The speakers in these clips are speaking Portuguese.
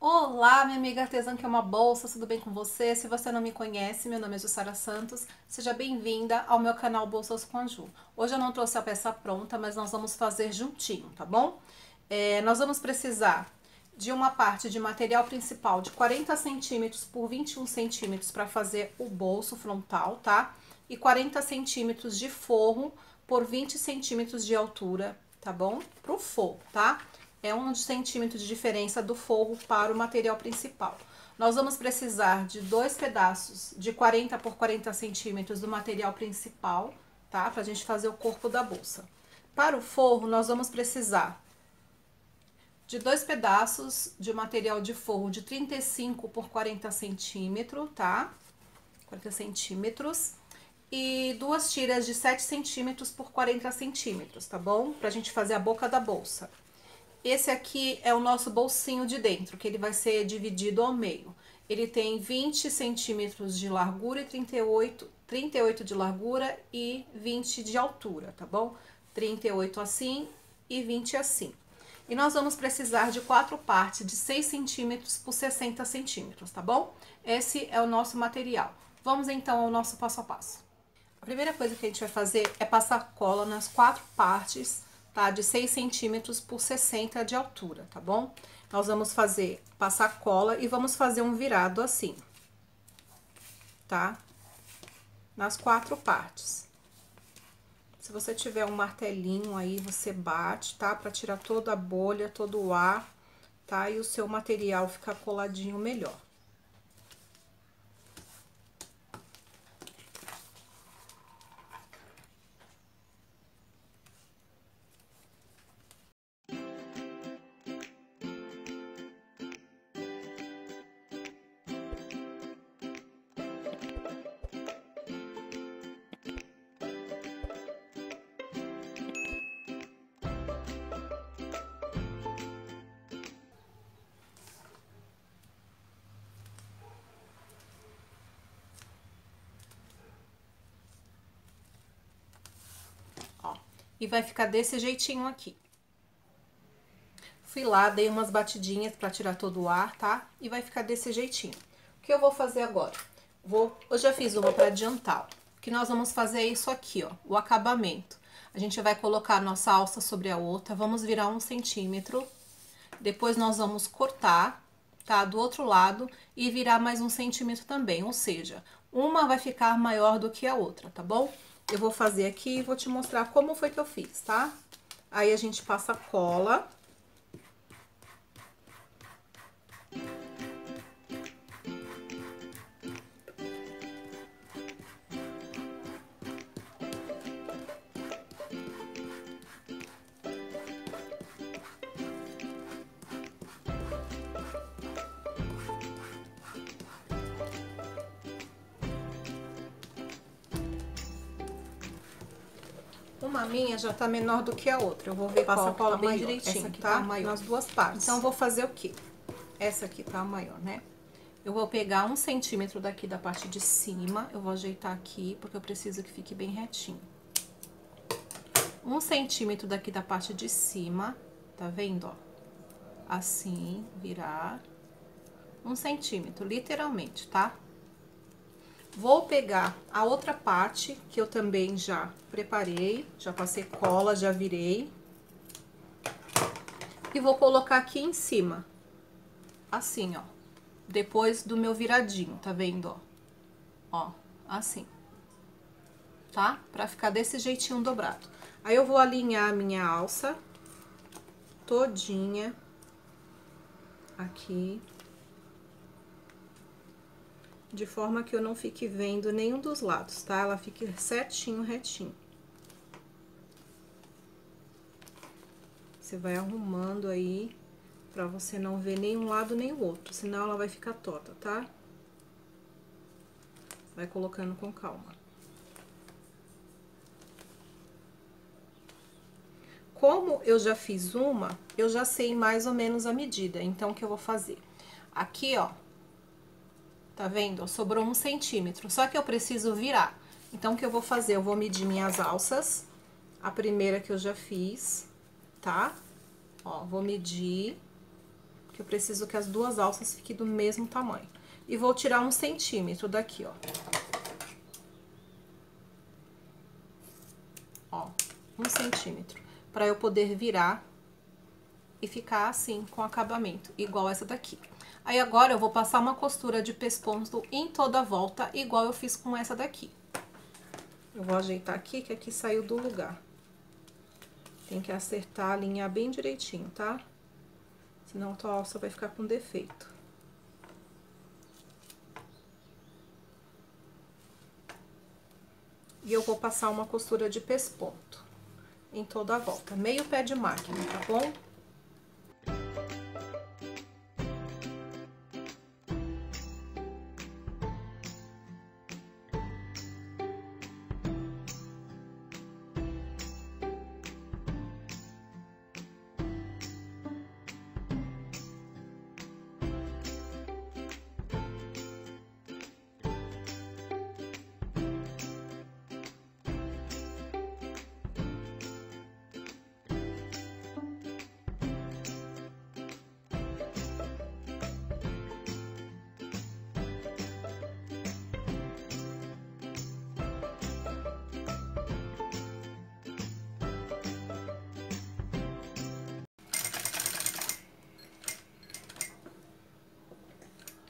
Olá, minha amiga artesã que é uma bolsa, tudo bem com você? Se você não me conhece, meu nome é Jussara Santos, seja bem-vinda ao meu canal Bolsas com a Ju. Hoje eu não trouxe a peça pronta, mas nós vamos fazer juntinho, tá bom? Nós vamos precisar de uma parte de material principal de 40 centímetros por 21 centímetros para fazer o bolso frontal, tá? E 40 centímetros de forro por 20 centímetros de altura, tá bom? Pro forro, tá? É 1 centímetro de diferença do forro para o material principal. Nós vamos precisar de 2 pedaços de 40 por 40 centímetros do material principal, tá? Pra gente fazer o corpo da bolsa. Para o forro, nós vamos precisar de 2 pedaços de material de forro de 35 por 40 centímetros, tá? 40 centímetros. E 2 tiras de 7 centímetros por 40 centímetros, tá bom? Pra gente fazer a boca da bolsa. Esse aqui é o nosso bolsinho de dentro, que ele vai ser dividido ao meio. Ele tem 20 centímetros de largura e 38 de largura e 20 de altura, tá bom? 38 assim e 20 assim. E nós vamos precisar de 4 partes de 6 centímetros por 60 centímetros, tá bom? Esse é o nosso material. Vamos então ao nosso passo a passo. A primeira coisa que a gente vai fazer é passar cola nas 4 partes, tá? De 6 centímetros por 60 de altura, tá bom? Nós vamos passar cola e vamos fazer um virado assim, tá? Nas 4 partes. Se você tiver um martelinho aí, você bate, tá? Pra tirar toda a bolha, todo o ar, tá? E o seu material ficar coladinho melhor. E vai ficar desse jeitinho aqui. Fui lá, dei umas batidinhas pra tirar todo o ar, tá? E vai ficar desse jeitinho. O que eu vou fazer agora? Eu já fiz uma pra adiantar. O que nós vamos fazer é isso aqui, ó, o acabamento. A gente vai colocar a nossa alça sobre a outra, vamos virar 1 centímetro. Depois nós vamos cortar, tá? Do outro lado e virar mais 1 centímetro também, ou seja, uma vai ficar maior do que a outra, tá bom? Eu vou fazer aqui e vou te mostrar como foi que eu fiz, tá? Aí a gente passa cola. Uma minha já tá menor do que a outra. Eu vou ver qual tá maior. Bem direitinho, essa aqui tá maior. Nas duas partes. Então, eu vou fazer o quê? Essa aqui tá maior, né? Eu vou pegar 1 centímetro daqui da parte de cima. Eu vou ajeitar aqui, porque eu preciso que fique bem retinho. 1 centímetro daqui da parte de cima. Tá vendo, ó? Assim, virar. 1 centímetro, literalmente, tá? Vou pegar a outra parte, que eu também já preparei, já passei cola, já virei. E vou colocar aqui em cima, assim, ó. Depois do meu viradinho, tá vendo, ó? Ó, assim. Tá? Pra ficar desse jeitinho dobrado. Aí, eu vou alinhar a minha alça todinha aqui. De forma que eu não fique vendo nenhum dos lados, tá? Ela fique certinho, retinho. Você vai arrumando aí, pra você não ver nenhum lado nem o outro, senão ela vai ficar torta, tá? Vai colocando com calma. Como eu já fiz uma, eu já sei mais ou menos a medida, então, o que eu vou fazer? Aqui, ó. Tá vendo? Sobrou 1 centímetro, só que eu preciso virar. Então, o que eu vou fazer? Eu vou medir minhas alças, a primeira que eu já fiz, tá? Ó, vou medir, que eu preciso que as duas alças fiquem do mesmo tamanho. E vou tirar 1 centímetro daqui, ó. Ó, 1 centímetro, pra eu poder virar e ficar assim, com acabamento, igual essa daqui. Aí agora eu vou passar uma costura de pesponto em toda a volta, igual eu fiz com essa daqui. Eu vou ajeitar aqui, que aqui saiu do lugar. Tem que acertar, alinhar bem direitinho, tá? Senão a tua alça vai ficar com defeito. E eu vou passar uma costura de pesponto em toda a volta, meio pé de máquina, tá bom?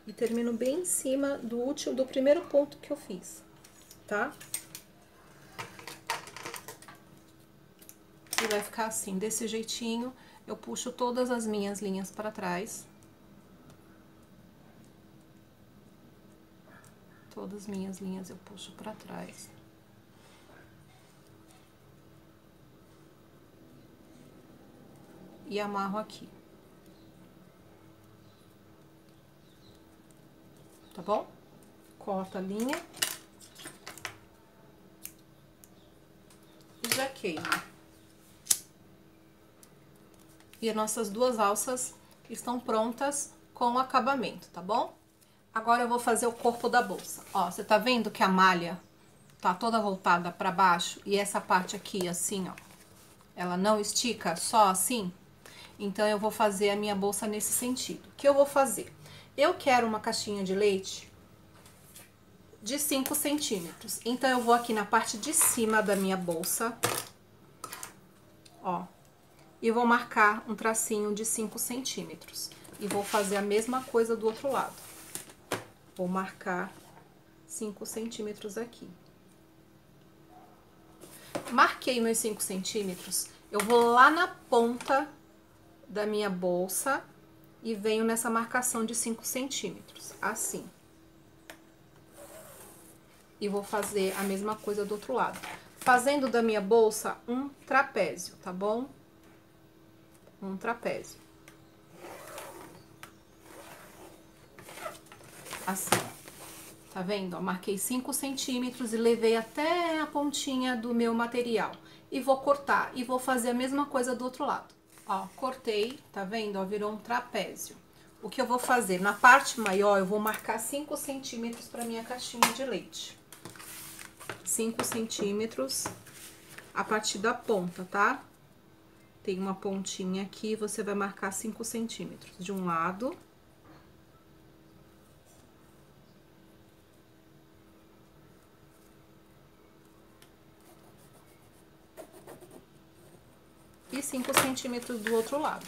E termino bem em cima do primeiro ponto que eu fiz, tá? E vai ficar assim, desse jeitinho. Eu puxo todas as minhas linhas para trás. Todas as minhas linhas eu puxo para trás. E amarro aqui. Tá bom? Corta a linha. E já queima. E as nossas duas alças estão prontas com o acabamento, tá bom? Agora eu vou fazer o corpo da bolsa. Ó, você tá vendo que a malha tá toda voltada pra baixo e essa parte aqui, assim, ó, ela não estica, só assim? Então, eu vou fazer a minha bolsa nesse sentido. O que eu vou fazer? Eu quero uma caixinha de leite de 5 centímetros. Então, eu vou aqui na parte de cima da minha bolsa, ó, e vou marcar um tracinho de 5 centímetros. E vou fazer a mesma coisa do outro lado. Vou marcar 5 centímetros aqui. Marquei meus 5 centímetros, eu vou lá na ponta da minha bolsa e venho nessa marcação de 5 centímetros, assim. E vou fazer a mesma coisa do outro lado. Fazendo da minha bolsa um trapézio, tá bom? Um trapézio. Assim, tá vendo? Ó, marquei 5 centímetros e levei até a pontinha do meu material. E vou cortar, e vou fazer a mesma coisa do outro lado. Ó, cortei, tá vendo? Ó, virou um trapézio. O que eu vou fazer? Na parte maior, eu vou marcar 5 centímetros para minha caixinha de leite. 5 centímetros a partir da ponta, tá? Tem uma pontinha aqui, você vai marcar 5 centímetros de um lado. E 5 centímetros do outro lado.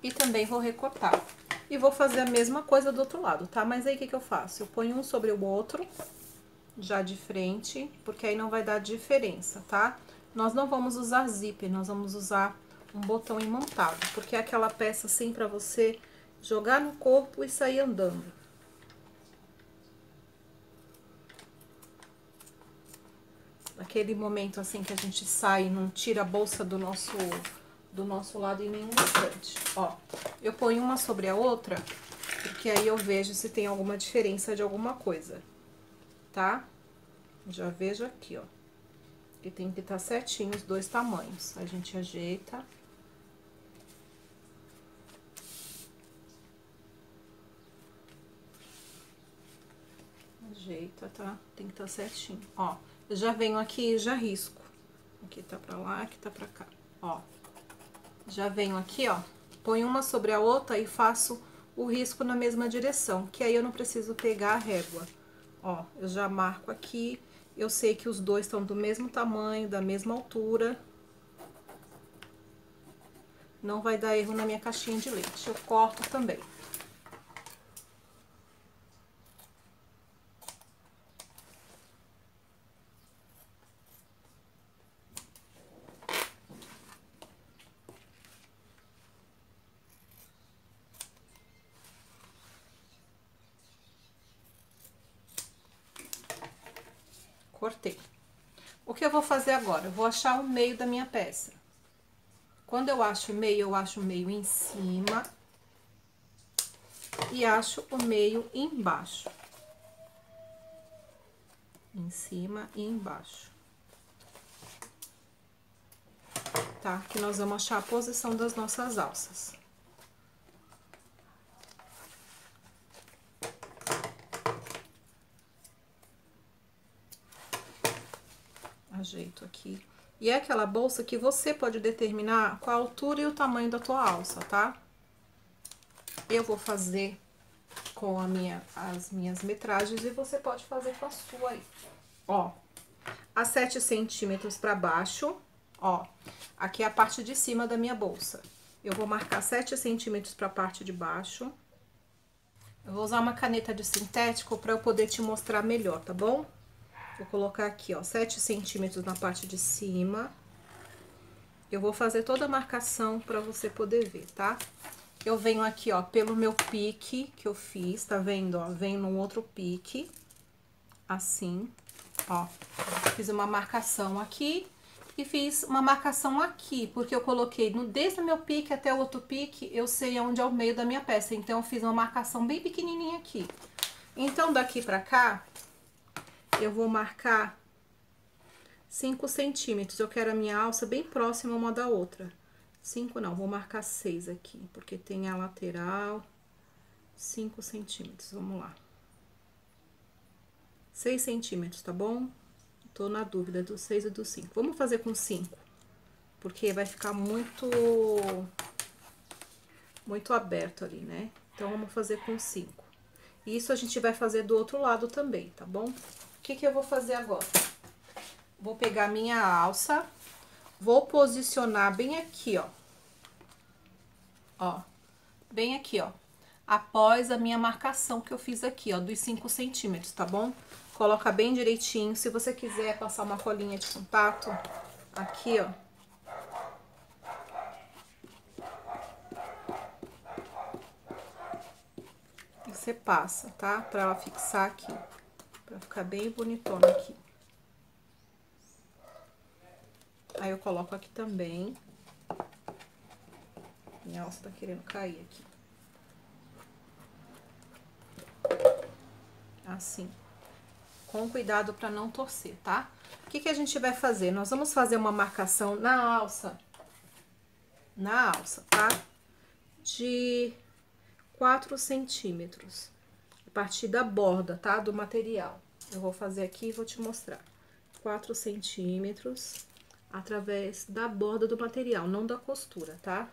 E também vou recortar. E vou fazer a mesma coisa do outro lado, tá? Mas aí, o que que eu faço? Eu ponho um sobre o outro, já de frente, porque aí não vai dar diferença, tá? Nós não vamos usar zíper, nós vamos usar um botão imantado, porque é aquela peça assim pra você jogar no corpo e sair andando. Aquele momento assim que a gente sai e não tira a bolsa do nosso lado em nenhum instante. Ó, eu ponho uma sobre a outra, porque aí eu vejo se tem alguma diferença de alguma coisa, tá? Já vejo aqui, ó. Que tem que estar certinho os dois tamanhos. A gente ajeita. Ajeita, tá? Tem que estar certinho. Ó, eu já venho aqui e já risco. Aqui tá pra lá, aqui tá pra cá. Ó, já venho aqui, ó, ponho uma sobre a outra e faço o risco na mesma direção, que aí eu não preciso pegar a régua. Ó, eu já marco aqui, eu sei que os dois estão do mesmo tamanho, da mesma altura. Não vai dar erro na minha caixinha de leite. Eu corto também. Cortei. O que eu vou fazer agora? Eu vou achar o meio da minha peça. Quando eu acho o meio em cima e acho o meio embaixo. Em cima e embaixo. Tá? Que nós vamos achar a posição das nossas alças. Ajeito aqui. E é aquela bolsa que você pode determinar qual a altura e o tamanho da tua alça, tá? Eu vou fazer com as minhas metragens e você pode fazer com a sua aí. Ó, a 7 centímetros pra baixo, ó, aqui é a parte de cima da minha bolsa. Eu vou marcar 7 centímetros pra parte de baixo. Eu vou usar uma caneta de sintético pra eu poder te mostrar melhor, tá bom? Vou colocar aqui, ó, 7 centímetros na parte de cima. Eu vou fazer toda a marcação pra você poder ver, tá? Eu venho aqui, ó, pelo meu pique que eu fiz, tá vendo, ó? Venho num outro pique, assim, ó. Fiz uma marcação aqui e fiz uma marcação aqui, porque eu coloquei desde o meu pique até o outro pique, eu sei onde é o meio da minha peça. Então, eu fiz uma marcação bem pequenininha aqui. Então, daqui pra cá, eu vou marcar 5 centímetros. Eu quero a minha alça bem próxima uma da outra. 5 não, vou marcar 6 aqui, porque tem a lateral. 5 centímetros, vamos lá. 6 centímetros, tá bom? Tô na dúvida do 6 e do 5. Vamos fazer com 5, porque vai ficar muito aberto ali, né? Então, vamos fazer com 5. Isso a gente vai fazer do outro lado também, tá bom? O que que eu vou fazer agora? Vou pegar minha alça, vou posicionar bem aqui, ó. Ó, bem aqui, ó. Após a minha marcação que eu fiz aqui, ó, dos 5 centímetros, tá bom? Coloca bem direitinho. Se você quiser passar uma colinha de contato, aqui, ó. Você passa, tá? Pra ela fixar aqui. Pra ficar bem bonitona aqui. Aí, eu coloco aqui também. Minha alça tá querendo cair aqui. Assim. Com cuidado pra não torcer, tá? O que que a gente vai fazer? Nós vamos fazer uma marcação na alça, tá? De 4 centímetros. A partir da borda, tá? Do material. Eu vou fazer aqui e vou te mostrar. 4 centímetros através da borda do material, não da costura, tá?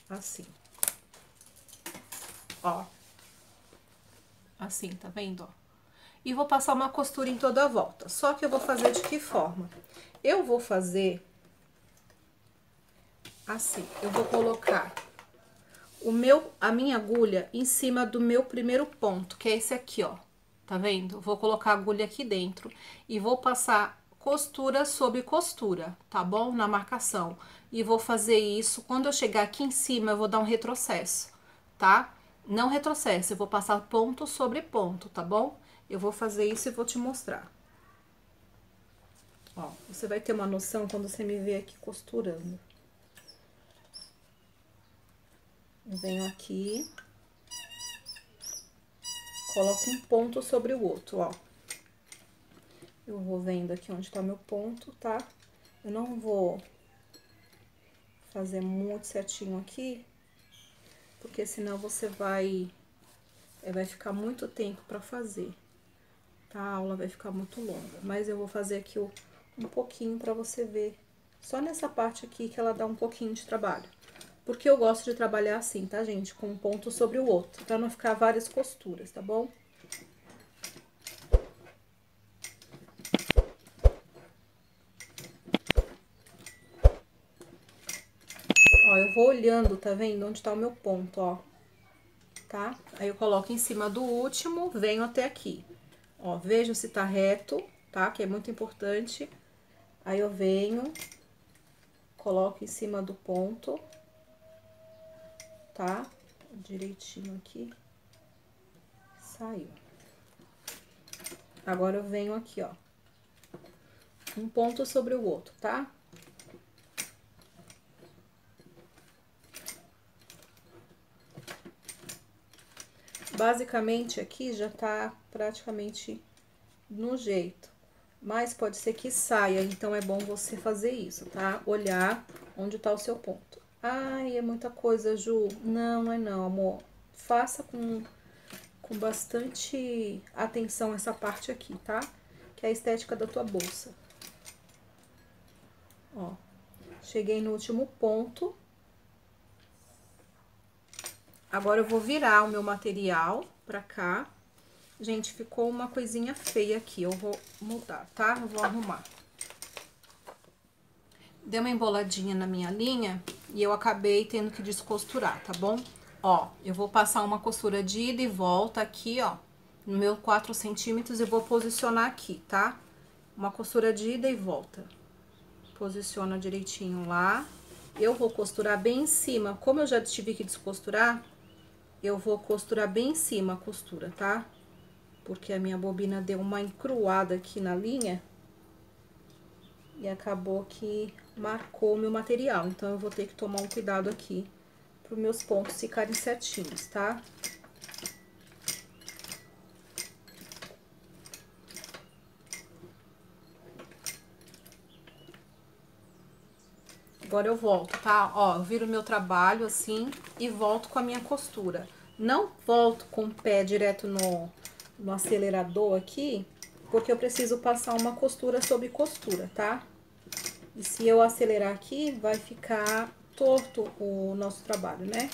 Assim. Ó. Assim, tá vendo, ó? E vou passar uma costura em toda a volta. Só que eu vou fazer de que forma? Eu vou fazer assim. Eu vou colocar a minha agulha em cima do meu primeiro ponto, que é esse aqui, ó. Tá vendo? Vou colocar a agulha aqui dentro e vou passar costura sobre costura, tá bom? Na marcação. E vou fazer isso, quando eu chegar aqui em cima, eu vou dar um retrocesso, tá? Não retrocesso, eu vou passar ponto sobre ponto, tá bom? Eu vou fazer isso e vou te mostrar. Ó, você vai ter uma noção quando você me ver aqui costurando. Eu venho aqui, coloco um ponto sobre o outro, ó. Eu vou vendo aqui onde tá meu ponto, tá? Eu não vou fazer muito certinho aqui, porque senão você vai vai ficar muito tempo pra fazer, tá? A aula vai ficar muito longa, mas eu vou fazer aqui um pouquinho pra você ver. Só nessa parte aqui que ela dá um pouquinho de trabalho. Porque eu gosto de trabalhar assim, tá, gente? Com um ponto sobre o outro, pra não ficar várias costuras, tá bom? Ó, eu vou olhando, tá vendo? Onde tá o meu ponto, ó. Tá? Aí eu coloco em cima do último, venho até aqui. Ó, vejo se tá reto, tá? Que é muito importante. Aí eu venho, coloco em cima do ponto, tá? Direitinho aqui. Saiu. Agora eu venho aqui, ó. Um ponto sobre o outro, tá? Basicamente, aqui já tá praticamente no jeito. Mas pode ser que saia, então é bom você fazer isso, tá? Olhar onde tá o seu ponto. Ai, é muita coisa, Ju. Não, não é não, amor. Faça com bastante atenção essa parte aqui, tá? Que é a estética da tua bolsa. Ó, cheguei no último ponto. Agora eu vou virar o meu material pra cá. Gente, ficou uma coisinha feia aqui, eu vou mudar, tá? Eu vou arrumar. Deu uma emboladinha na minha linha e eu acabei tendo que descosturar, tá bom? Ó, eu vou passar uma costura de ida e volta aqui, ó, no meu 4 centímetros e vou posicionar aqui, tá? Uma costura de ida e volta. Posiciona direitinho lá. Eu vou costurar bem em cima. Como eu já tive que descosturar, eu vou costurar bem em cima a costura, tá? Porque a minha bobina deu uma encruada aqui na linha. E acabou que marcou o meu material. Então, eu vou ter que tomar um cuidado aqui para os meus pontos ficarem certinhos, tá? Agora eu volto, tá? Ó, eu viro o meu trabalho assim e volto com a minha costura. Não volto com o pé direto no acelerador aqui, porque eu preciso passar uma costura sobre costura, tá? E se eu acelerar aqui, vai ficar torto o nosso trabalho, né?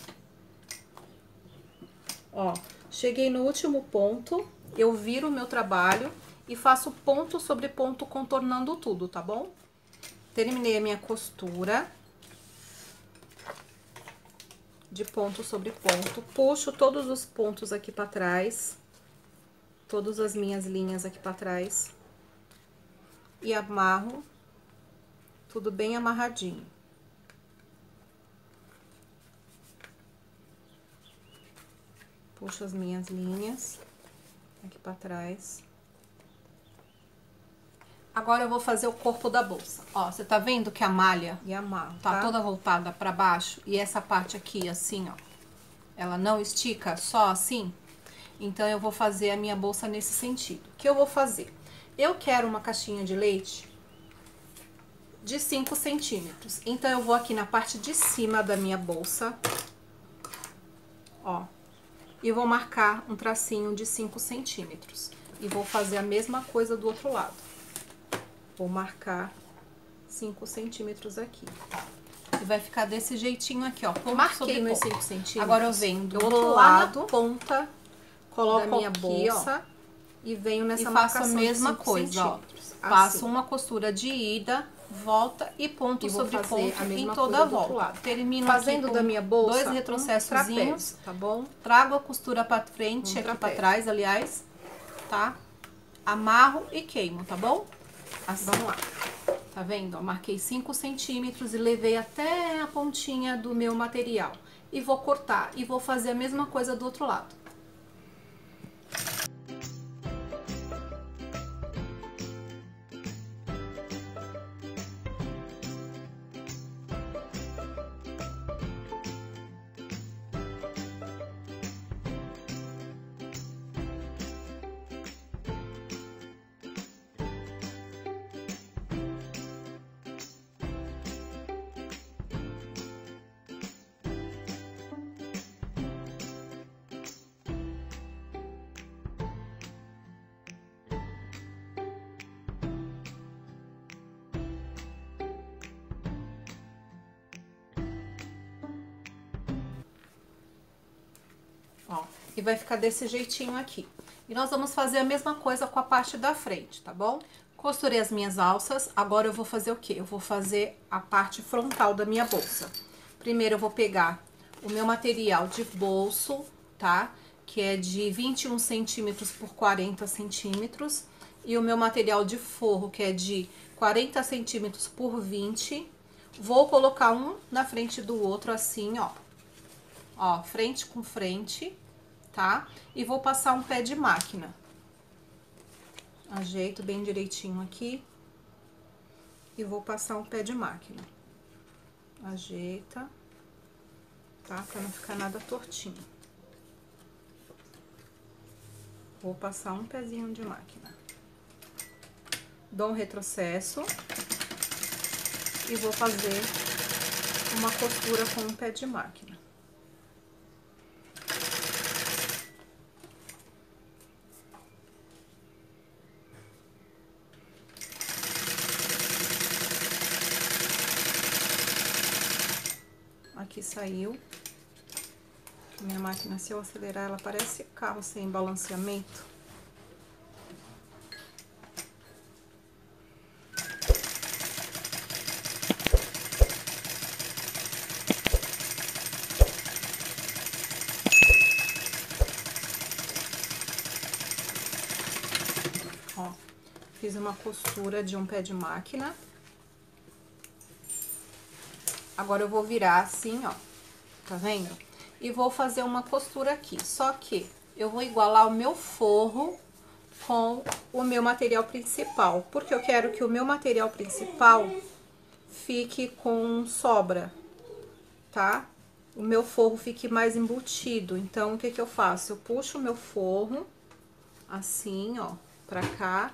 Ó, cheguei no último ponto, eu viro o meu trabalho e faço ponto sobre ponto contornando tudo, tá bom? Terminei a minha costura de ponto sobre ponto, puxo todos os pontos aqui pra trás, todas as minhas linhas aqui pra trás e amarro tudo bem amarradinho. Puxo as minhas linhas aqui pra trás. Agora eu vou fazer o corpo da bolsa. Ó, você tá vendo que a malha e amarro tá toda voltada pra baixo e essa parte aqui, assim, ó, ela não estica só assim? Então, eu vou fazer a minha bolsa nesse sentido. O que eu vou fazer? Eu quero uma caixinha de leite de 5 centímetros. Então, eu vou aqui na parte de cima da minha bolsa, ó, e vou marcar um tracinho de 5 centímetros. E vou fazer a mesma coisa do outro lado. Vou marcar 5 centímetros aqui. E vai ficar desse jeitinho aqui, ó. Marquei meus 5 centímetros. Agora eu venho do outro lado, ponta, coloco da minha bolsa e venho nessa marcação faço a mesma coisa, ó. Faço uma costura de ida, volta e ponto sobre ponto em toda a volta. Termino fazendo aqui da minha bolsa 2 retrocessozinhos, tá bom? Trago a costura pra frente, aqui pra trás, aliás, tá? Amarro e queimo, tá bom? Assim. Vamos lá. Tá vendo? Ó, marquei 5 centímetros e levei até a pontinha do meu material. E vou cortar e vou fazer a mesma coisa do outro lado. Ó, e vai ficar desse jeitinho aqui. E nós vamos fazer a mesma coisa com a parte da frente, tá bom? Costurei as minhas alças, agora eu vou fazer o quê? Eu vou fazer a parte frontal da minha bolsa. Primeiro eu vou pegar o meu material de bolso, tá? Que é de 21 centímetros por 40 centímetros. E o meu material de forro, que é de 40 centímetros por 20. Vou colocar um na frente do outro, assim, ó. Ó, frente com frente, tá? E vou passar um pé de máquina. Ajeito bem direitinho aqui. E vou passar um pé de máquina. Ajeita, tá? Pra não ficar nada tortinho. Vou passar um pezinho de máquina. Dou um retrocesso. E vou fazer uma costura com um pé de máquina. Aqui saiu. Minha máquina, se eu acelerar, ela parece carro sem balanceamento. Ó, fiz uma costura de um pé de máquina. Agora eu vou virar assim, ó, tá vendo? E vou fazer uma costura aqui, só que eu vou igualar o meu forro com o meu material principal, porque eu quero que o meu material principal fique com sobra, tá? O meu forro fique mais embutido. Então, o que que eu faço? Eu puxo o meu forro, assim, ó, pra cá,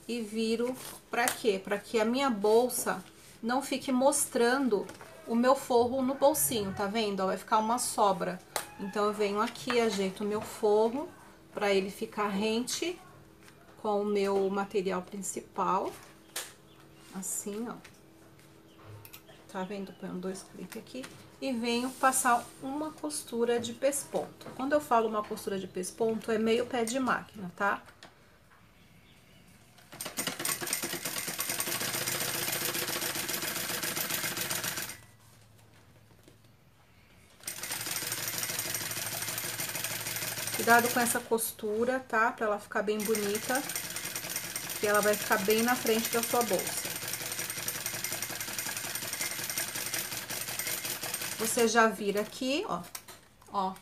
e viro pra quê? Pra que a minha bolsa não fique mostrando o meu forro no bolsinho, tá vendo? Ó, vai ficar uma sobra. Então, eu venho aqui, ajeito o meu forro pra ele ficar rente com o meu material principal. Assim, ó. Tá vendo? Põe dois cliques aqui. E venho passar uma costura de pesponto. Quando eu falo uma costura de pesponto, é meio pé de máquina, tá? Cuidado com essa costura, tá? Pra ela ficar bem bonita. Que ela vai ficar bem na frente da sua bolsa. Você já vira aqui, ó. Ó.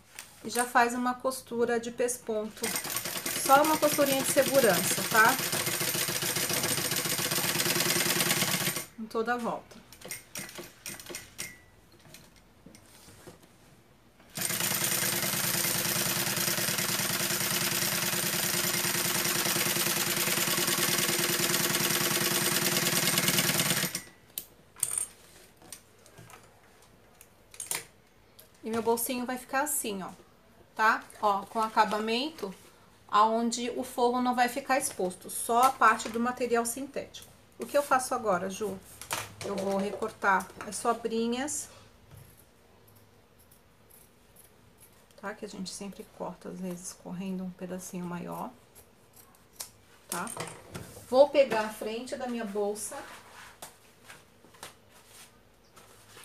E já faz uma costura de pesponto. Só uma costurinha de segurança, tá? Em toda a volta. E meu bolsinho vai ficar assim, ó, tá? Ó, com acabamento aonde o forro não vai ficar exposto, só a parte do material sintético. O que eu faço agora, Ju? Eu vou recortar as sobrinhas, tá? Que a gente sempre corta, às vezes, correndo um pedacinho maior, tá? Vou pegar a frente da minha bolsa,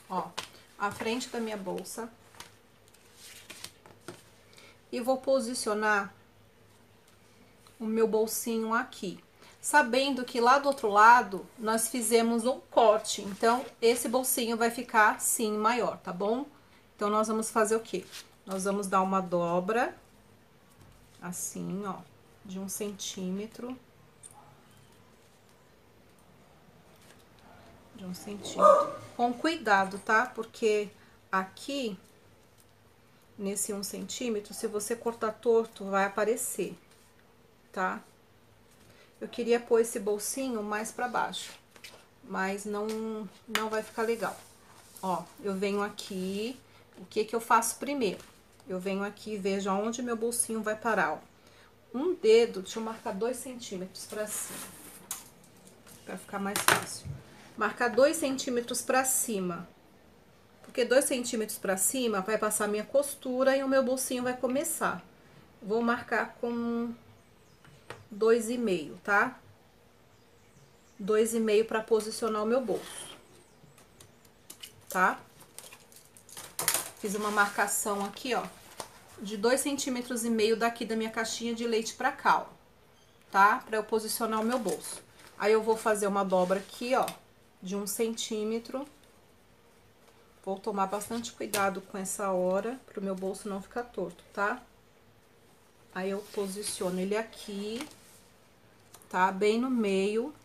ó, a frente da minha bolsa. E vou posicionar o meu bolsinho aqui, sabendo que lá do outro lado nós fizemos um corte, então esse bolsinho vai ficar sim maior, tá bom? Então nós vamos fazer o quê? Nós vamos dar uma dobra, assim, ó, de 1 centímetro. De 1 centímetro. Com cuidado, tá? Porque aqui, nesse 1 centímetro, se você cortar torto, vai aparecer, tá? Eu queria pôr esse bolsinho mais pra baixo, mas não vai ficar legal. Ó, eu venho aqui, o que que eu faço primeiro? Eu venho aqui e vejo aonde meu bolsinho vai parar, ó. Um dedo, deixa eu marcar 2 centímetros pra cima, pra ficar mais fácil. Marcar 2 centímetros pra cima, porque 2 centímetros pra cima vai passar minha costura e o meu bolsinho vai começar. Vou marcar com 2,5, tá? 2,5 pra posicionar o meu bolso, tá? Fiz uma marcação aqui, ó, de 2,5 centímetros daqui da minha caixinha de leite pra cá, ó, tá? Pra eu posicionar o meu bolso. Aí eu vou fazer uma dobra aqui, ó, de 1 centímetro. Vou tomar bastante cuidado com essa hora, pro meu bolso não ficar torto, tá? Aí eu posiciono ele aqui, tá? Bem no meio,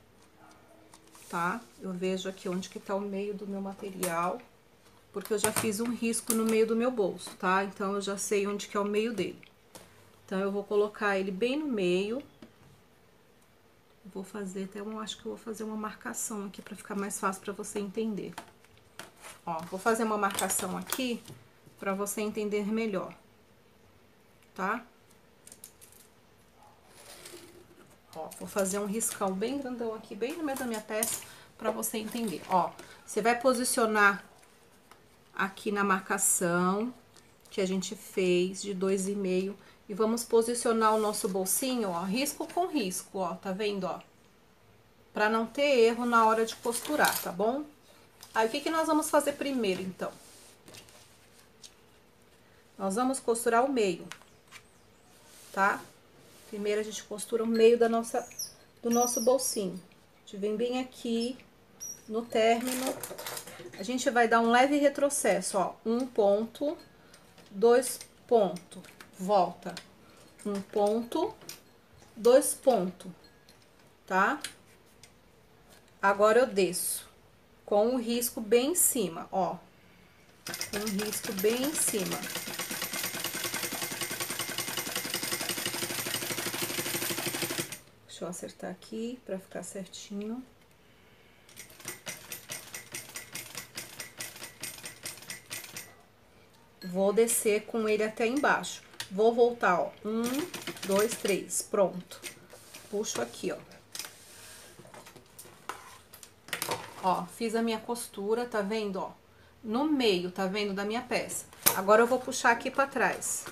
tá? Eu vejo aqui onde que tá o meio do meu material, porque eu já fiz um risco no meio do meu bolso, tá? Então, eu já sei onde que é o meio dele. Então, eu vou colocar ele bem no meio. Vou fazer até acho que eu vou fazer uma marcação aqui pra ficar mais fácil pra você entender. Ó, vou fazer uma marcação aqui pra você entender melhor, tá? Ó, vou fazer um riscão bem grandão aqui, bem no meio da minha peça, pra você entender. Ó, você vai posicionar aqui na marcação que a gente fez de 2,5 e vamos posicionar o nosso bolsinho, ó, risco com risco, ó, tá vendo, ó? Pra não ter erro na hora de costurar, tá bom? Aí, o que que nós vamos fazer primeiro, então? Nós vamos costurar o meio, tá? Primeiro, a gente costura o meio do nosso bolsinho. A gente vem bem aqui no término. A gente vai dar um leve retrocesso, ó. 1 ponto, 2 pontos, volta. 1 ponto, 2 pontos, tá? Agora eu desço com um risco bem em cima, ó. Um risco bem em cima. Deixa eu acertar aqui pra ficar certinho. Vou descer com ele até embaixo. Vou voltar, ó. 1, 2, 3, pronto. Puxo aqui, ó. Ó, fiz a minha costura, tá vendo, ó? No meio, tá vendo, da minha peça. Agora eu vou puxar aqui pra trás.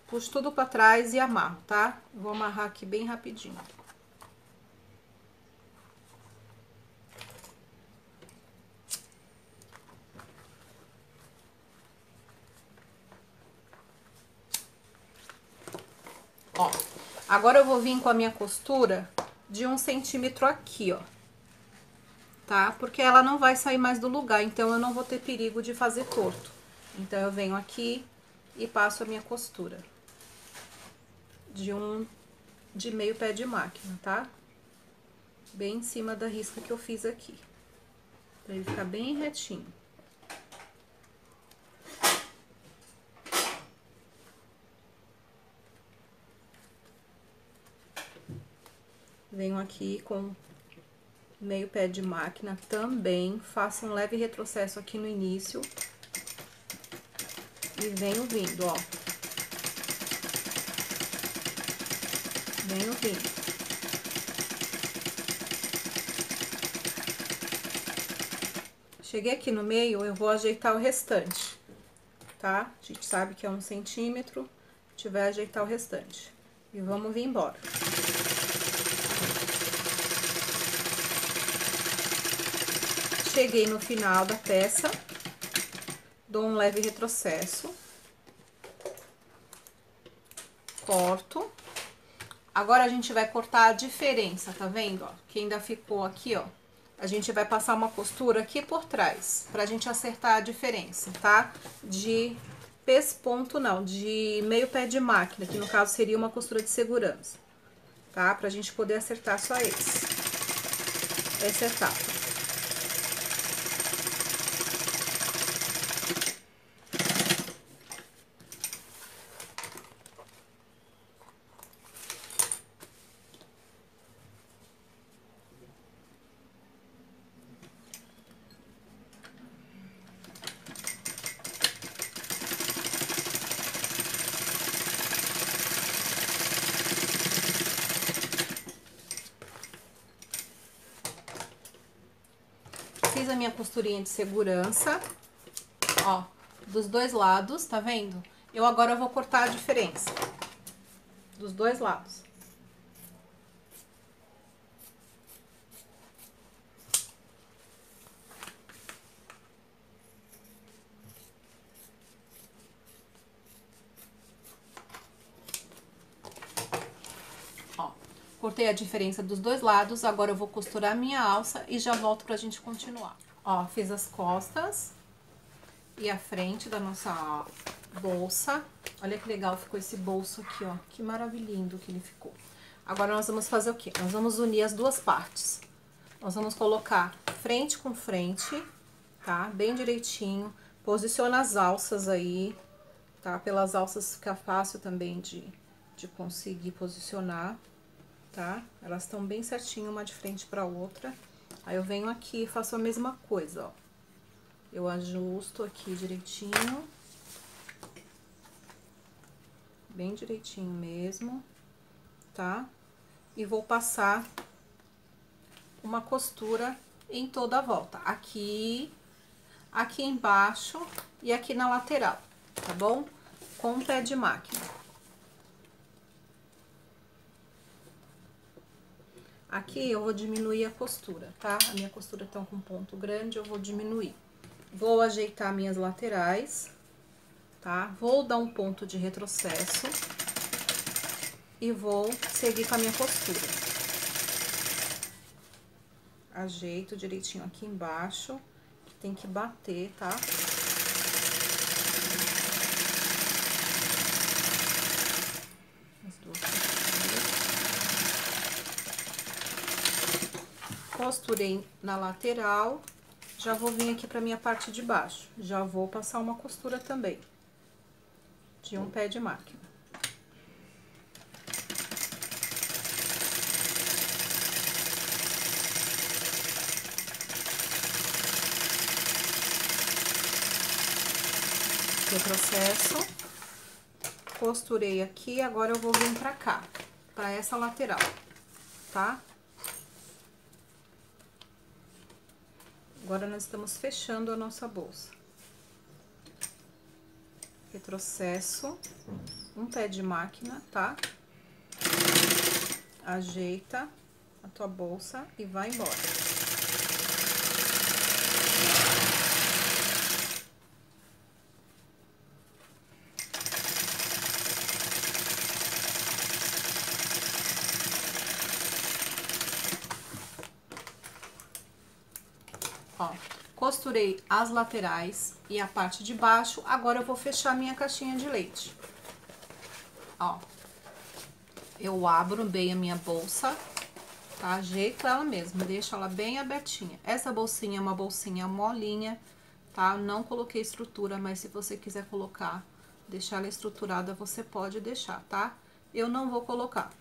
Puxo tudo pra trás e amarro, tá? Vou amarrar aqui bem rapidinho. Ó, agora eu vou vir com a minha costura de 1 centímetro aqui, ó. Tá? Porque ela não vai sair mais do lugar, então eu não vou ter perigo de fazer torto. Então, eu venho aqui e passo a minha costura de meio pé de máquina, tá? Bem em cima da risca que eu fiz aqui. Pra ele ficar bem retinho. Venho aqui com meio pé de máquina também, faço um leve retrocesso aqui no início. E venho vindo, ó. Venho vindo. Cheguei aqui no meio, eu vou ajeitar o restante, tá? A gente sabe que é 1 centímetro, a gente vai ajeitar o restante. E vamos vir embora. Cheguei no final da peça, dou um leve retrocesso, corto. Agora, a gente vai cortar a diferença, tá vendo, ó? Que ainda ficou aqui, ó. A gente vai passar uma costura aqui por trás, pra gente acertar a diferença, tá? De pesponto, não, de meio pé de máquina, que no caso seria uma costura de segurança, tá? Pra gente poder acertar só essa etapa. Fiz a minha costurinha de segurança, Ó, dos dois lados, tá vendo? Eu agora vou cortar a diferença dos dois lados. Ó, cortei a diferença dos dois lados, agora eu vou costurar minha alça e já volto pra gente continuar. Ó, fiz as costas e a frente da nossa bolsa. Olha que legal ficou esse bolso aqui, ó. Que maravilhoso que ele ficou. Agora nós vamos fazer o quê? Nós vamos unir as duas partes. Nós vamos colocar frente com frente, tá? Bem direitinho. Posiciona as alças aí, tá? Pelas alças fica fácil também de conseguir posicionar, tá? Elas estão bem certinho uma de frente pra outra. Aí eu venho aqui e faço a mesma coisa, ó. Eu ajusto aqui direitinho. Bem direitinho mesmo, tá? E vou passar uma costura em toda a volta. Aqui, aqui embaixo e aqui na lateral, tá bom? Com o pé de máquina. Aqui eu vou diminuir a costura, tá? A minha costura tá com ponto grande, eu vou diminuir. Vou ajeitar minhas laterais, tá? Vou dar um ponto de retrocesso e vou seguir com a minha costura. Ajeito direitinho aqui embaixo, que tem que bater, tá? As duas costurei na lateral, já vou vir aqui pra minha parte de baixo. Já vou passar uma costura também, de um pé de máquina. Retrocesso, costurei aqui, agora eu vou vir pra cá, pra essa lateral, tá? Agora nós estamos fechando a nossa bolsa. Retrocesso, um pé de máquina, tá? Ajeita a tua bolsa e vai embora. Ó, costurei as laterais e a parte de baixo, agora eu vou fechar minha caixinha de leite. Ó, eu abro bem a minha bolsa, tá? Ajeito ela mesmo, deixo ela bem abertinha. Essa bolsinha é uma bolsinha molinha, tá? Não coloquei estrutura, mas se você quiser colocar, deixar ela estruturada, você pode deixar, tá? Eu não vou colocar.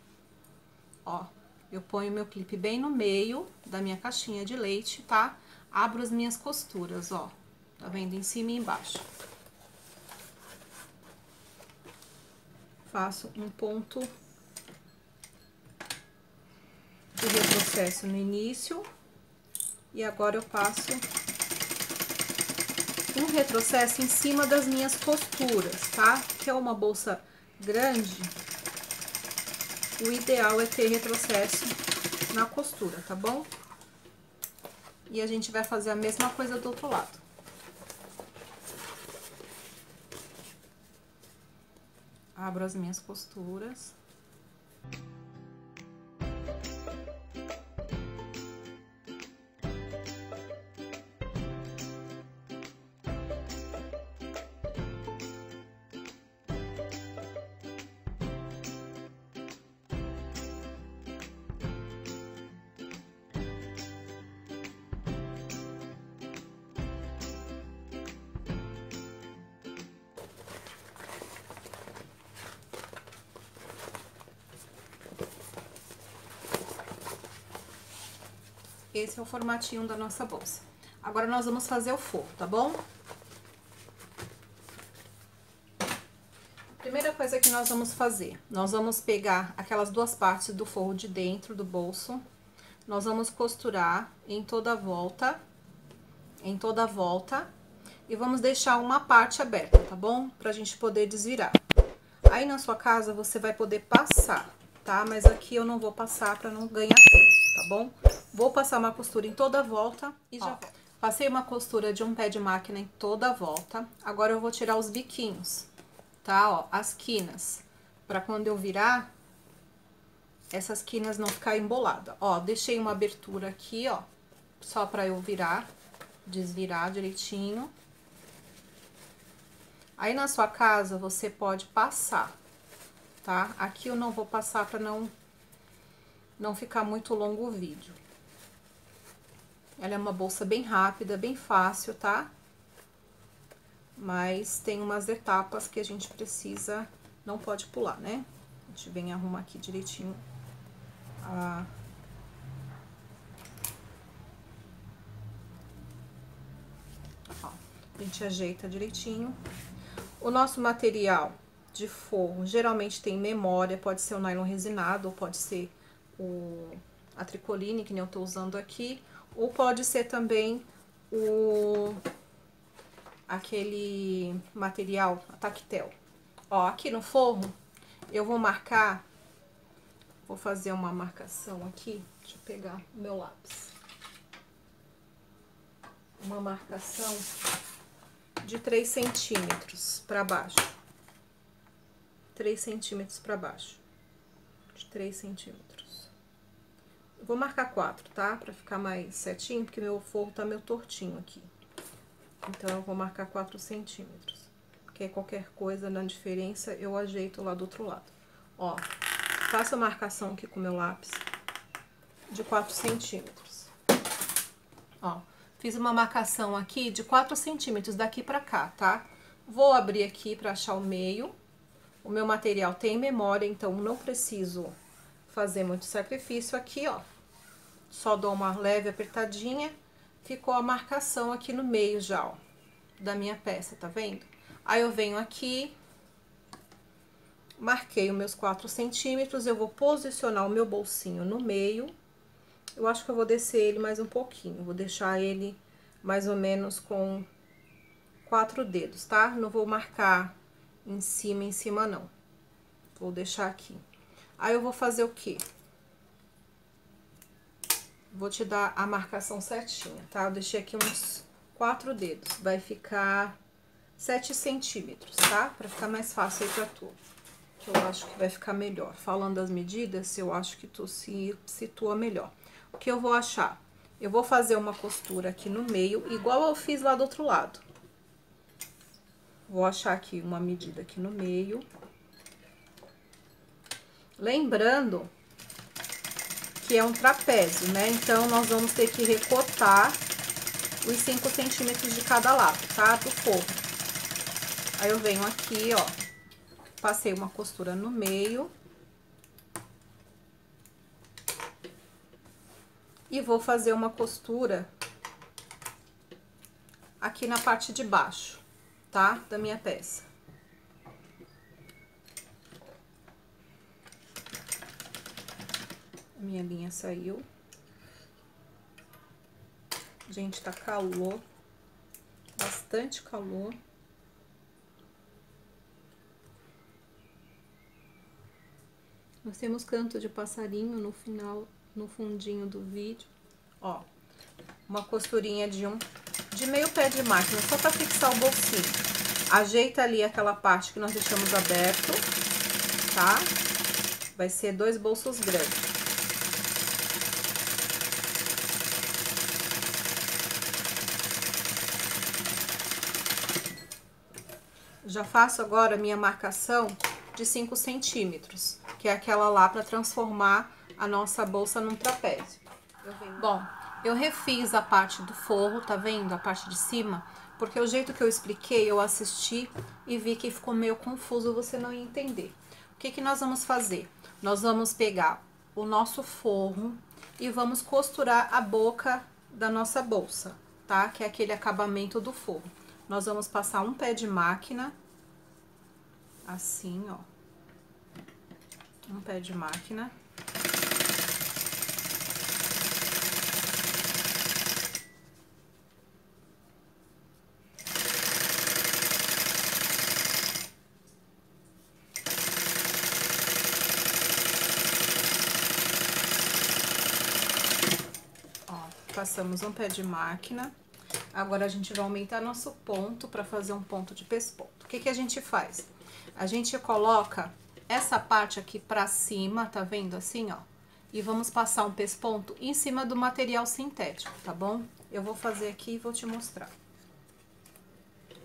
Ó, eu ponho meu clipe bem no meio da minha caixinha de leite, tá? Abro as minhas costuras, ó. Tá vendo? Em cima e embaixo. Faço um ponto de retrocesso no início. E agora eu passo um retrocesso em cima das minhas costuras, tá? Que é uma bolsa grande, o ideal é ter retrocesso na costura, tá bom? E a gente vai fazer a mesma coisa do outro lado. Abro as minhas costuras. Esse é o formatinho da nossa bolsa. Agora, nós vamos fazer o forro, tá bom? Primeira coisa que nós vamos fazer, nós vamos pegar aquelas duas partes do forro de dentro do bolso, nós vamos costurar em toda a volta, e vamos deixar uma parte aberta, tá bom? Pra gente poder desvirar. Aí na sua casa você vai poder passar, tá? Mas aqui eu não vou passar pra não ganhar tempo, tá bom? Vou passar uma costura em toda a volta e já volto. Passei uma costura de um pé de máquina em toda a volta. Agora eu vou tirar os biquinhos, tá? Ó, as quinas, pra quando eu virar, essas quinas não ficar embolada. Ó, deixei uma abertura aqui, ó, só pra eu virar, desvirar direitinho. Aí na sua casa você pode passar, tá? Aqui eu não vou passar pra não ficar muito longo o vídeo. Ela é uma bolsa bem rápida, bem fácil, tá? Mas tem umas etapas que a gente precisa, não pode pular, né? A gente vem arrumar aqui direitinho Ó, a gente ajeita direitinho. O nosso material de forro geralmente tem memória, pode ser o nylon resinado, ou pode ser a tricoline, que nem eu tô usando aqui, ou pode ser também aquele material, a tactel. Ó, aqui no forro, eu vou marcar, vou fazer uma marcação aqui, deixa eu pegar o meu lápis. Uma marcação de 3 centímetros pra baixo. 3 centímetros pra baixo. De 3 centímetros. Eu vou marcar 4, tá? Pra ficar mais certinho, porque meu forro tá meio tortinho aqui. Então, eu vou marcar 4 centímetros. Porque aí qualquer coisa na diferença, eu ajeito lá do outro lado. Ó, faço a marcação aqui com o meu lápis de 4 centímetros. Ó, fiz uma marcação aqui de 4 centímetros daqui pra cá, tá? Vou abrir aqui pra achar o meio. O meu material tem memória, então não preciso fazer muito sacrifício aqui, ó. Só dou uma leve apertadinha, ficou a marcação aqui no meio já, ó, da minha peça, tá vendo? Aí eu venho aqui, marquei os meus 4 centímetros, eu vou posicionar o meu bolsinho no meio. Eu acho que eu vou descer ele mais um pouquinho, vou deixar ele mais ou menos com 4 dedos, tá? Não vou marcar em cima não. Vou deixar aqui. Aí eu vou fazer o quê? Vou te dar a marcação certinha, tá? Eu deixei aqui uns 4 dedos, vai ficar 7 centímetros, tá? Pra ficar mais fácil aí pra tu. Que eu acho que vai ficar melhor. Falando as medidas, eu acho que tu se situa melhor. O que eu vou achar? Eu vou fazer uma costura aqui no meio, igual eu fiz lá do outro lado. Vou achar aqui uma medida aqui no meio. Lembrando que é um trapézio, né? Então, nós vamos ter que recortar os 5 centímetros de cada lado, tá? Do forro. Aí, eu venho aqui, ó, passei uma costura no meio. E vou fazer uma costura aqui na parte de baixo, tá? Da minha peça. A minha linha saiu. Gente, tá calor. Bastante calor. Nós temos canto de passarinho no final, no fundinho do vídeo. Ó, uma costurinha de meio pé de máquina, só pra fixar o bolsinho. Ajeita ali aquela parte que nós deixamos aberto, tá? Vai ser 2 bolsos grandes. Já faço agora a minha marcação de 5 centímetros, que é aquela lá para transformar a nossa bolsa num trapézio. Bom, eu refiz a parte do forro, tá vendo? A parte de cima, porque o jeito que eu expliquei, eu assisti e vi que ficou meio confuso, você não ia entender. O que que nós vamos fazer? Nós vamos pegar o nosso forro e vamos costurar a boca da nossa bolsa, tá? Que é aquele acabamento do forro. Nós vamos passar um pé de máquina, assim, ó. Um pé de máquina. passamos um pé de máquina. Agora, a gente vai aumentar nosso ponto para fazer um ponto de pesponto. O que que a gente faz? A gente coloca essa parte aqui pra cima, tá vendo assim, ó? E vamos passar um pesponto em cima do material sintético, tá bom? Eu vou fazer aqui e vou te mostrar.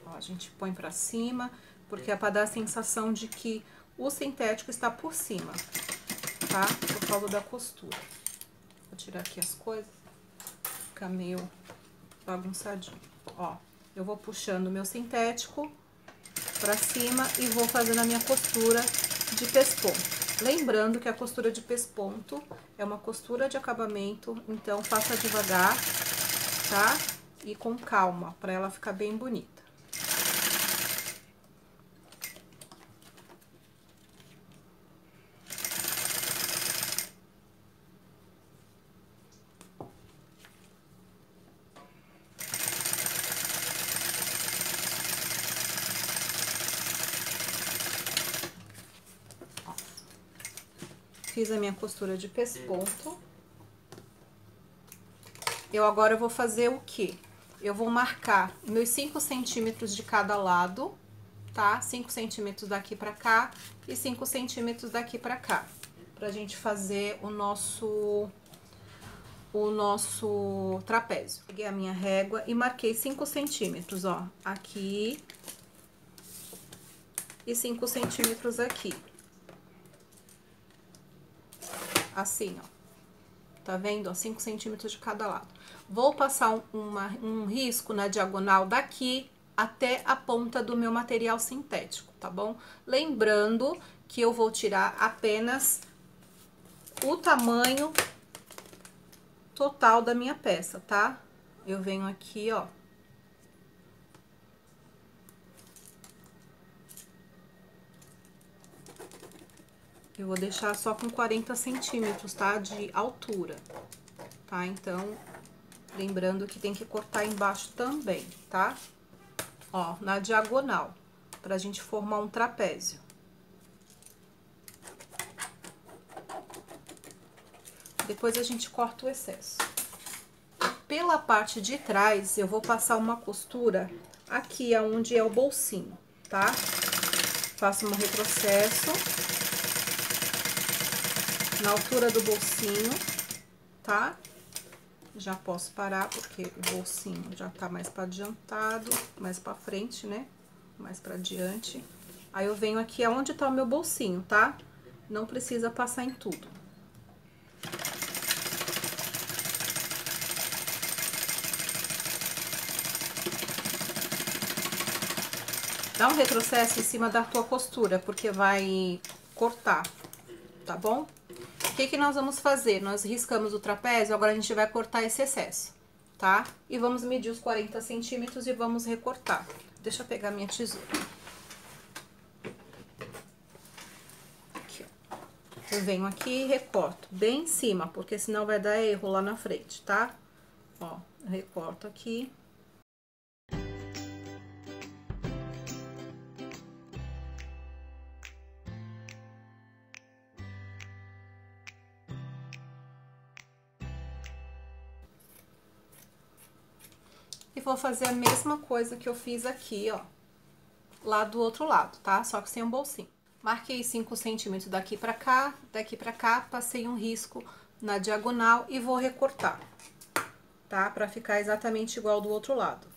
Ó, a gente põe pra cima, porque é pra dar a sensação de que o sintético está por cima, tá? Por causa da costura. Vou tirar aqui as coisas, fica meio bagunçadinho. Ó, eu vou puxando o meu sintético pra cima e vou fazendo a minha costura de pesponto. Lembrando que a costura de pesponto é uma costura de acabamento, então faça devagar, tá? E com calma, pra ela ficar bem bonita. Fiz a minha costura de pesponto. Eu agora vou fazer o quê? Eu vou marcar meus 5 centímetros de cada lado, tá? 5 centímetros daqui pra cá e 5 centímetros daqui pra cá. Pra gente fazer o nosso trapézio. Peguei a minha régua e marquei 5 centímetros, ó. Aqui. E 5 centímetros aqui. Assim, ó. Tá vendo? Ó, 5 centímetros de cada lado. Vou passar um risco na diagonal daqui até a ponta do meu material sintético, tá bom? Lembrando que eu vou tirar apenas o tamanho total da minha peça, tá? Eu venho aqui, ó. Eu vou deixar só com 40 centímetros, tá? De altura, tá? Então, lembrando que tem que cortar embaixo também, tá? Ó, na diagonal, pra gente formar um trapézio. Depois a gente corta o excesso. Pela parte de trás, eu vou passar uma costura aqui, onde é o bolsinho, tá? Faço um retrocesso na altura do bolsinho, tá? Já posso parar, porque o bolsinho já tá mais pra adiantado, mais pra frente, né? Mais pra diante. Aí, eu venho aqui aonde tá o meu bolsinho, tá? Não precisa passar em tudo. Dá um retrocesso em cima da tua costura, porque vai cortar, tá bom? O que que nós vamos fazer? Nós riscamos o trapézio, agora a gente vai cortar esse excesso, tá? E vamos medir os 40 centímetros e vamos recortar. Deixa eu pegar minha tesoura. Aqui, ó. Eu venho aqui e recorto bem em cima, porque senão vai dar erro lá na frente, tá? Ó, eu recorto aqui. E vou fazer a mesma coisa que eu fiz aqui, ó, lá do outro lado, tá? Só que sem um bolsinho. Marquei 5 centímetros daqui pra cá, passei um risco na diagonal e vou recortar, tá? Pra ficar exatamente igual do outro lado.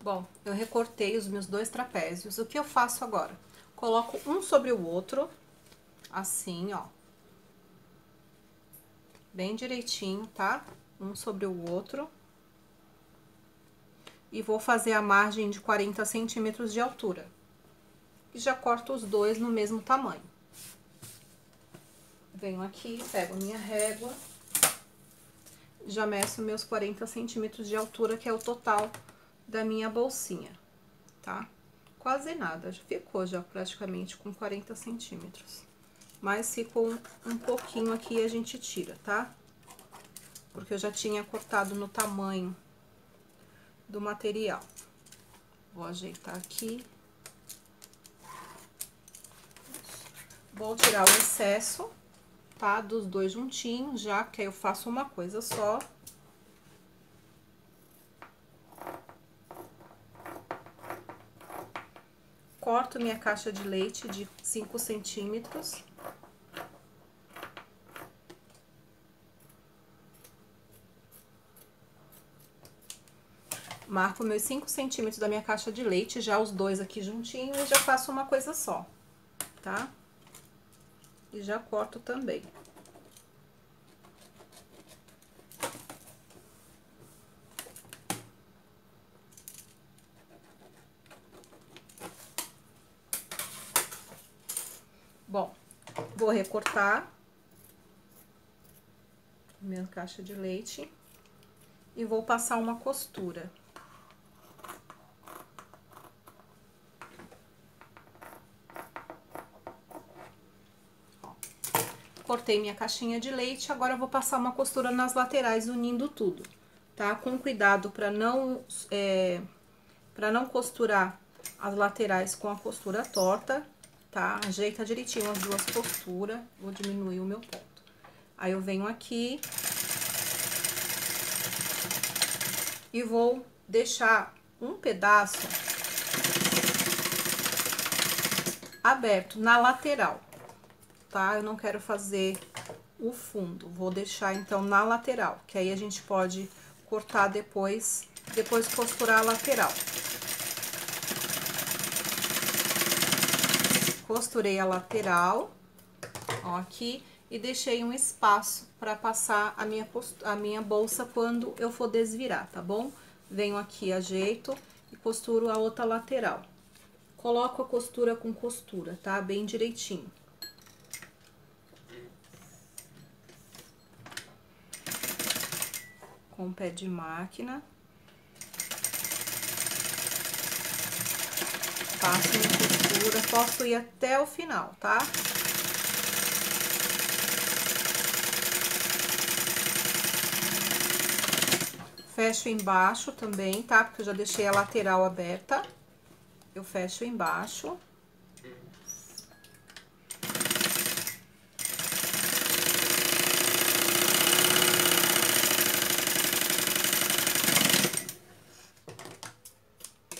Bom, eu recortei os meus 2 trapézios. O que eu faço agora? Coloco um sobre o outro, assim, ó. Bem direitinho, tá? Um sobre o outro. E vou fazer a margem de 40 centímetros de altura. E já corto os dois no mesmo tamanho. Venho aqui, pego a minha régua. Já meço meus 40 centímetros de altura, que é o total da minha bolsinha, tá? Quase nada, já ficou já praticamente com 40 centímetros. Mas ficou um pouquinho aqui e a gente tira, tá? porque eu já tinha cortado no tamanho do material. Vou ajeitar aqui. Vou tirar o excesso, tá? Dos dois juntinhos, já que aí eu faço uma coisa só. Corto minha caixa de leite de 5 centímetros. Marco meus 5 centímetros da minha caixa de leite, já os dois aqui juntinhos, e já faço uma coisa só, tá? E já corto também. Bom, vou recortar minha caixa de leite e vou passar uma costura. Cortei minha caixinha de leite, agora eu vou passar uma costura nas laterais, unindo tudo, tá? Com cuidado para não costurar as laterais com a costura torta, tá? Ajeita direitinho as duas costuras, vou diminuir o meu ponto. Aí eu venho aqui e vou deixar um pedaço aberto na lateral, tá? Eu não quero fazer o fundo, vou deixar então na lateral, que aí a gente pode cortar depois costurar a lateral. Costurei a lateral, ó, aqui, e deixei um espaço para passar a minha bolsa quando eu for desvirar, tá bom? Venho aqui, ajeito e costuro a outra lateral. Coloco a costura com costura, tá? Bem direitinho. Com o pé de máquina. Passo minha costura, posso ir até o final, tá? Fecho embaixo também, tá? Porque eu já deixei a lateral aberta. Eu fecho embaixo.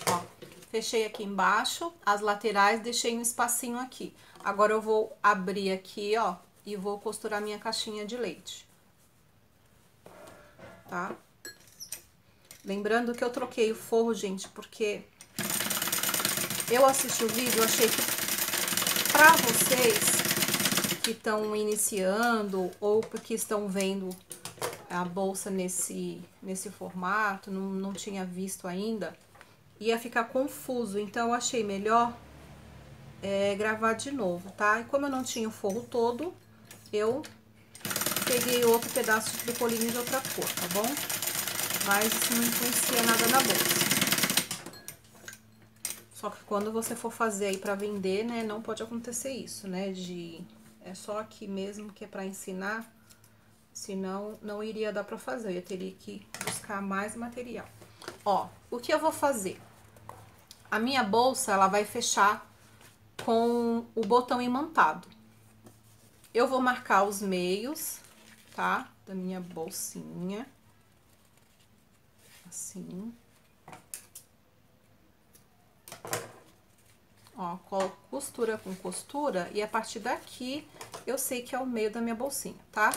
Ó, fechei aqui embaixo, as laterais, deixei um espacinho aqui. Agora eu vou abrir aqui, ó, e vou costurar minha caixinha de leite. Tá? Lembrando que eu troquei o forro, gente, porque eu assisti o vídeo, eu achei que pra vocês que estão iniciando ou porque estão vendo a bolsa nesse formato, não tinha visto ainda, ia ficar confuso. Então, eu achei melhor gravar de novo, tá? E como eu não tinha o forro todo, eu peguei outro pedaço de tricoline de outra cor, tá bom? Mas isso não influencia nada na bolsa. Só que quando você for fazer aí pra vender, né, não pode acontecer isso, né, é só aqui mesmo que é pra ensinar, senão não iria dar pra fazer, eu teria que buscar mais material. Ó, o que eu vou fazer? A minha bolsa, ela vai fechar com o botão imantado. Eu vou marcar os meios, tá, da minha bolsinha, assim. Ó, coloco costura com costura e a partir daqui eu sei que é o meio da minha bolsinha, tá?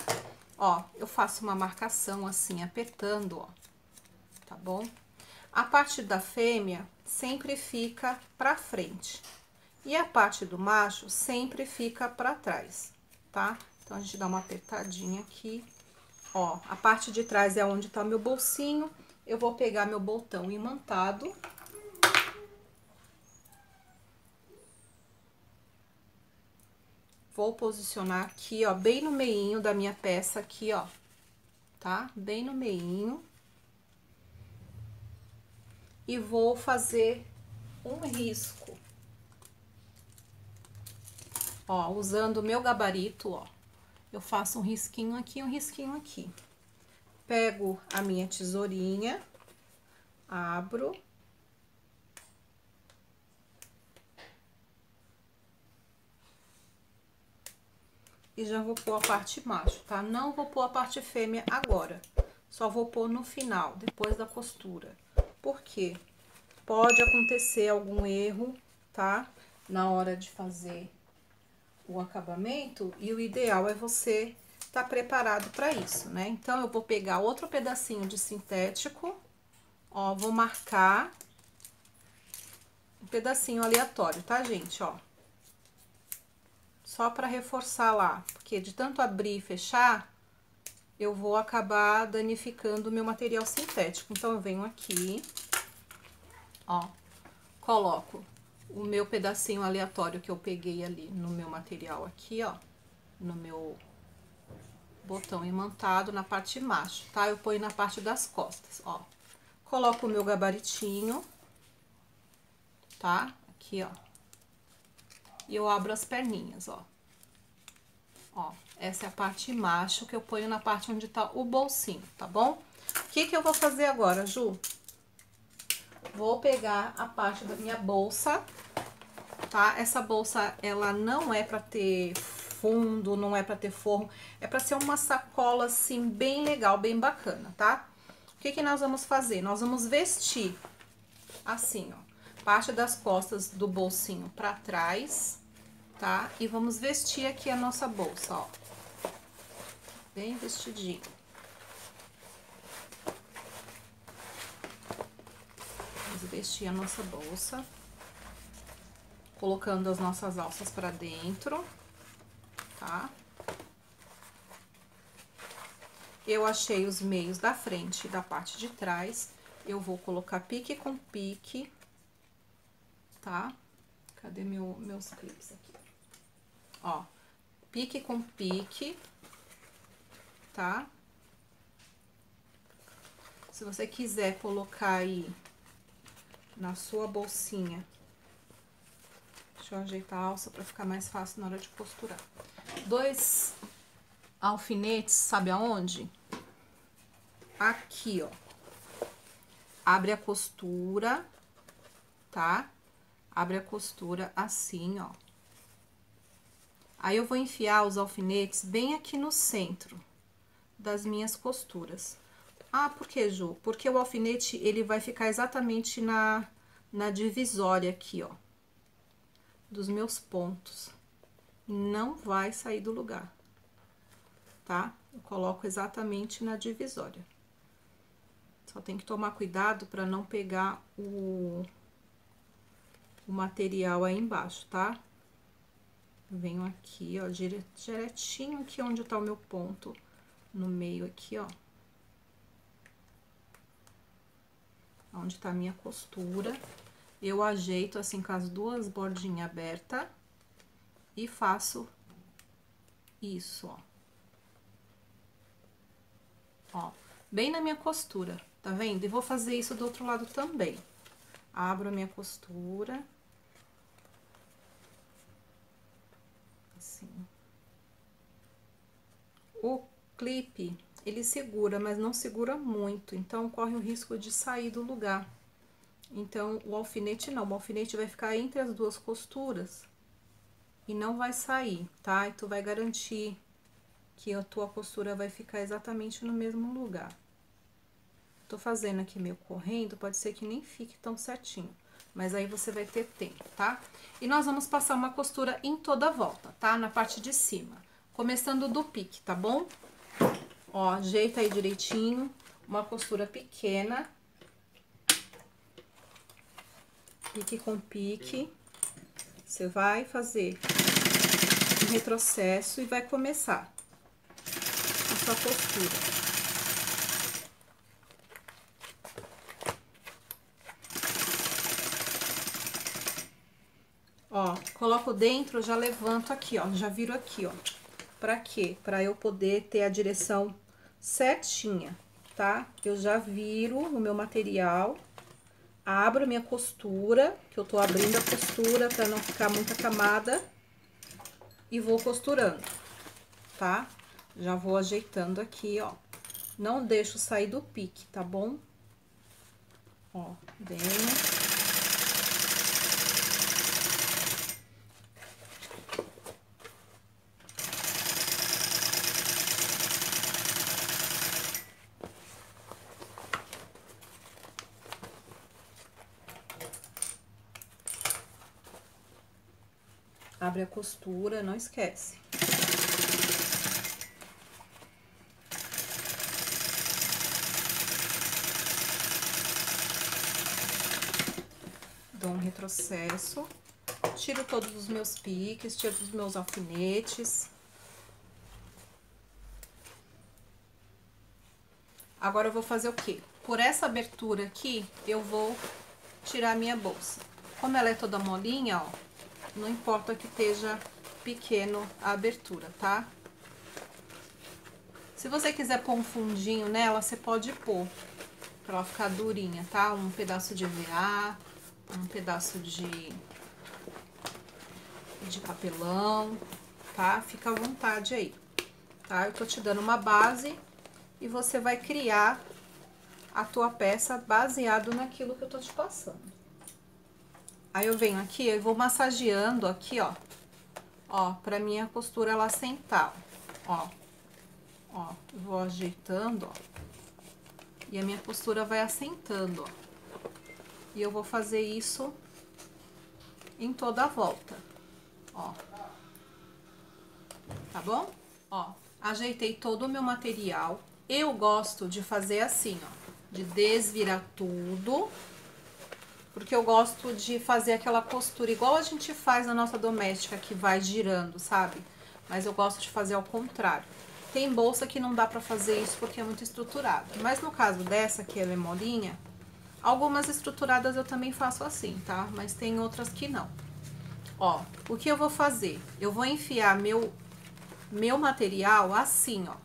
Ó, eu faço uma marcação assim, apertando, ó, tá bom? A parte da fêmea sempre fica pra frente e a parte do macho sempre fica pra trás, tá? Então, a gente dá uma apertadinha aqui, ó, a parte de trás é onde tá meu bolsinho, eu vou pegar meu botão imantado. Vou posicionar aqui, ó, bem no meinho da minha peça aqui, ó, tá? Bem no meinho. E vou fazer um risco. Ó, usando o meu gabarito, ó, eu faço um risquinho aqui, um risquinho aqui. Pego a minha tesourinha, abro. E já vou pôr a parte macho, tá? Não vou pôr a parte fêmea agora. Só vou pôr no final, depois da costura. Por quê? Pode acontecer algum erro, tá? Na hora de fazer o acabamento. E o ideal é você tá preparado para isso, né? Então, eu vou pegar outro pedacinho de sintético. Ó, vou marcar um pedacinho aleatório, tá, gente? Ó. Só para reforçar lá, porque de tanto abrir e fechar, eu vou acabar danificando o meu material sintético. Então, eu venho aqui, ó, coloco o meu pedacinho aleatório que eu peguei ali no meu material aqui, ó, no meu botão imantado, na parte de baixo, tá? Eu ponho na parte das costas, ó. Coloco o meu gabaritinho, tá? Aqui, ó. E eu abro as perninhas, ó. Ó, essa é a parte macho que eu ponho na parte onde tá o bolsinho, tá bom? O que que eu vou fazer agora, Ju? Vou pegar a parte da minha bolsa, tá? Essa bolsa, ela não é pra ter fundo, não é pra ter forro, é pra ser uma sacola, assim, bem legal, bem bacana, tá? O que que nós vamos fazer? Nós vamos vestir assim, ó, parte das costas do bolsinho pra trás, tá? E vamos vestir aqui a nossa bolsa, ó. Bem vestidinho. Vamos vestir a nossa bolsa. Colocando as nossas alças pra dentro, tá? Eu achei os meios da frente e da parte de trás. Eu vou colocar pique com pique, tá? Cadê meus clipes aqui? Ó, pique com pique, tá? Se você quiser colocar aí na sua bolsinha, deixa eu ajeitar a alça pra ficar mais fácil na hora de costurar. 2 alfinetes, sabe aonde? Aqui, ó. Abre a costura, tá? Abre a costura assim, ó. Aí, eu vou enfiar os alfinetes bem aqui no centro das minhas costuras. Ah, por que, Ju? Porque o alfinete, ele vai ficar exatamente na divisória aqui, ó, dos meus pontos. Não vai sair do lugar, tá? Eu coloco exatamente na divisória. Só tem que tomar cuidado para não pegar o material aí embaixo, tá? Venho aqui, ó, direitinho aqui onde tá o meu ponto, no meio aqui, ó. Onde tá a minha costura. Eu ajeito assim com as duas bordinhas abertas e faço isso, ó. Ó, bem na minha costura, tá vendo? E vou fazer isso do outro lado também. Abro a minha costura. Assim. O clipe, ele segura, mas não segura muito, então corre o risco de sair do lugar. Então, o alfinete não, o alfinete vai ficar entre as duas costuras e não vai sair, tá? E tu vai garantir que a tua costura vai ficar exatamente no mesmo lugar. Tô fazendo aqui meio correndo, pode ser que nem fique tão certinho, mas aí você vai ter tempo, tá? E nós vamos passar uma costura em toda a volta, tá? Na parte de cima, começando do pique, tá bom? Ó, ajeita aí direitinho, uma costura pequena. Pique com pique. Você vai fazer um retrocesso e vai começar a sua costura. Ó, coloco dentro, já levanto aqui, ó, já viro aqui, ó. Pra quê? Pra eu poder ter a direção certinha, tá? Eu já viro no meu material, abro minha costura, que eu tô abrindo a costura pra não ficar muita camada, e vou costurando, tá? Já vou ajeitando aqui, ó, Não deixo sair do pique, tá bom? Ó, venho. Abre a costura, não esquece. Dou um retrocesso, tiro todos os meus piques, tiro os meus alfinetes. Agora eu vou fazer o quê? Por essa abertura aqui, eu vou tirar a minha bolsa. Como ela é toda molinha, ó, não importa que esteja pequeno a abertura, tá? Se você quiser pôr um fundinho nela, você pode pôr, pra ela ficar durinha, tá? Um pedaço de EVA, um pedaço de papelão, tá? Fica à vontade aí, tá? Eu tô te dando uma base e você vai criar a tua peça baseado naquilo que eu tô te passando. Aí eu venho aqui e vou massageando aqui, ó, pra minha costura ela sentar, ó, eu vou ajeitando, ó, e a minha costura vai assentando, ó, e eu vou fazer isso em toda a volta, ó, tá bom? Ó, ajeitei todo o meu material, eu gosto de fazer assim, ó, de desvirar tudo, porque eu gosto de fazer aquela costura igual a gente faz na nossa doméstica, que vai girando, sabe? Mas eu gosto de fazer ao contrário. Tem bolsa que não dá pra fazer isso porque é muito estruturada. Mas no caso dessa, que ela é molinha, algumas estruturadas eu também faço assim, tá? Mas tem outras que não. Ó, o que eu vou fazer? Eu vou enfiar meu material assim, ó,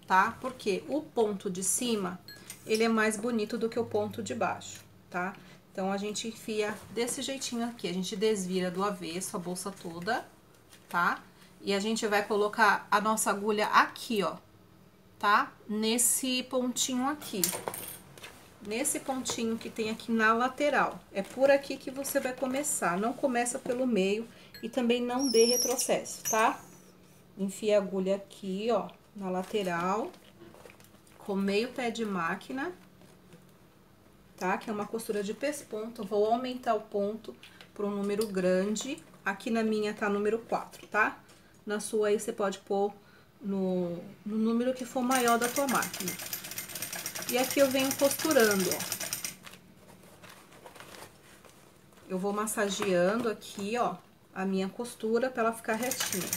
tá? Porque o ponto de cima, ele é mais bonito do que o ponto de baixo, tá? Então, a gente enfia desse jeitinho aqui, a gente desvira do avesso a bolsa toda, tá? E a gente vai colocar a nossa agulha aqui, ó, tá? Nesse pontinho aqui. Nesse pontinho que tem aqui na lateral. É por aqui que você vai começar, não começa pelo meio e também não dê retrocesso, tá? Enfia a agulha aqui, ó, na lateral, com meio pé de máquina. Tá? Que é uma costura de pesponto, vou aumentar o ponto para um número grande, aqui na minha tá número 4, tá? Na sua aí você pode pôr no número que for maior da tua máquina. E aqui eu venho costurando, ó. Eu vou massageando aqui, ó, a minha costura para ela ficar retinha.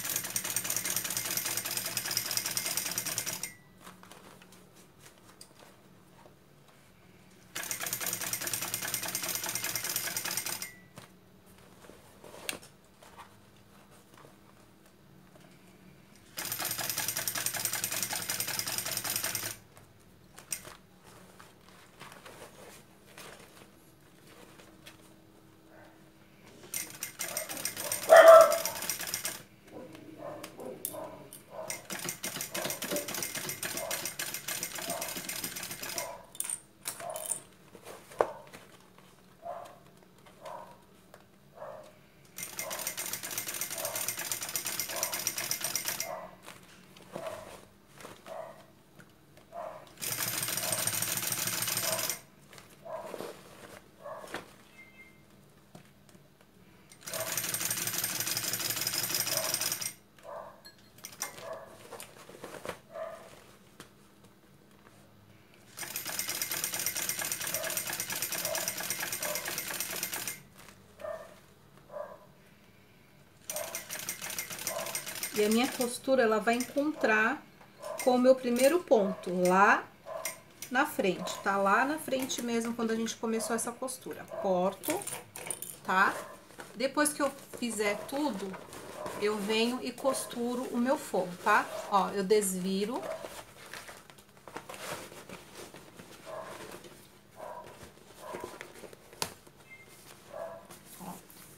E a minha costura, ela vai encontrar com o meu primeiro ponto, lá na frente, tá? Lá na frente mesmo, quando a gente começou essa costura. Corto, tá? Depois que eu fizer tudo, eu venho e costuro o meu forro, tá? Ó, eu desviro. Ó,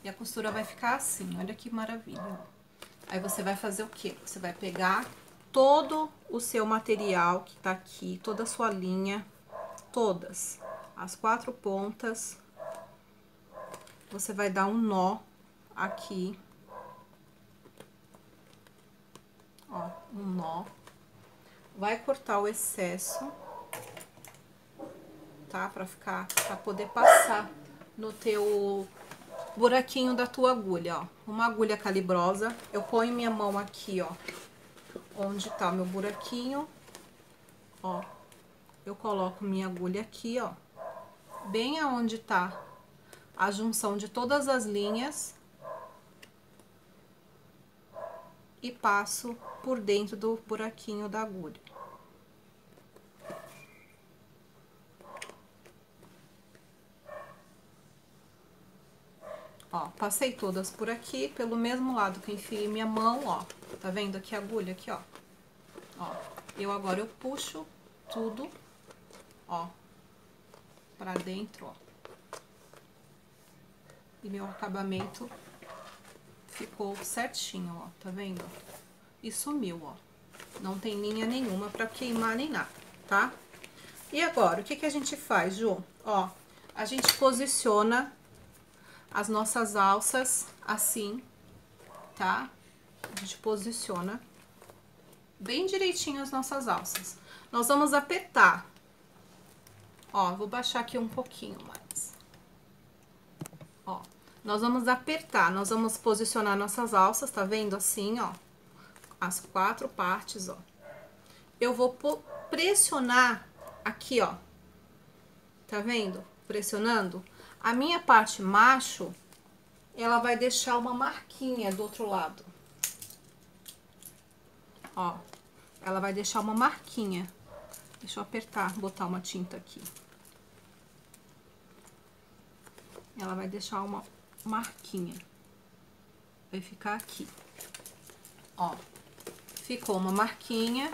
e a costura vai ficar assim, olha que maravilha, ó. Aí você vai fazer o quê? Você vai pegar todo o seu material que tá aqui, toda a sua linha, todas as 4 pontas, você vai dar um nó aqui, ó, um nó, vai cortar o excesso, tá? Pra poder passar no teu buraquinho da tua agulha, ó. Uma agulha calibrosa, eu ponho minha mão aqui, ó, onde tá o meu buraquinho, ó. Eu coloco minha agulha aqui, ó, bem aonde tá a junção de todas as linhas e passo por dentro do buraquinho da agulha. Ó, passei todas por aqui, pelo mesmo lado que eu enfiei minha mão, ó. Tá vendo aqui a agulha aqui, ó? Ó, agora eu puxo tudo, ó, pra dentro, ó. E meu acabamento ficou certinho, ó, tá vendo? E sumiu, ó. Não tem linha nenhuma pra queimar nem nada, tá? E agora, o que que a gente faz, Ju? Ó, a gente posiciona as nossas alças assim, tá? A gente posiciona bem direitinho as nossas alças. Nós vamos apertar. Ó, vou baixar aqui um pouquinho mais. Ó, nós vamos apertar, nós vamos posicionar nossas alças, tá vendo? Assim, ó, as 4 partes, ó. Eu vou pressionar aqui, ó. Tá vendo? Pressionando. A minha parte macho, ela vai deixar uma marquinha do outro lado. Ó, ela vai deixar uma marquinha. Deixa eu apertar, botar uma tinta aqui. Ela vai deixar uma marquinha. Vai ficar aqui. Ó, ficou uma marquinha.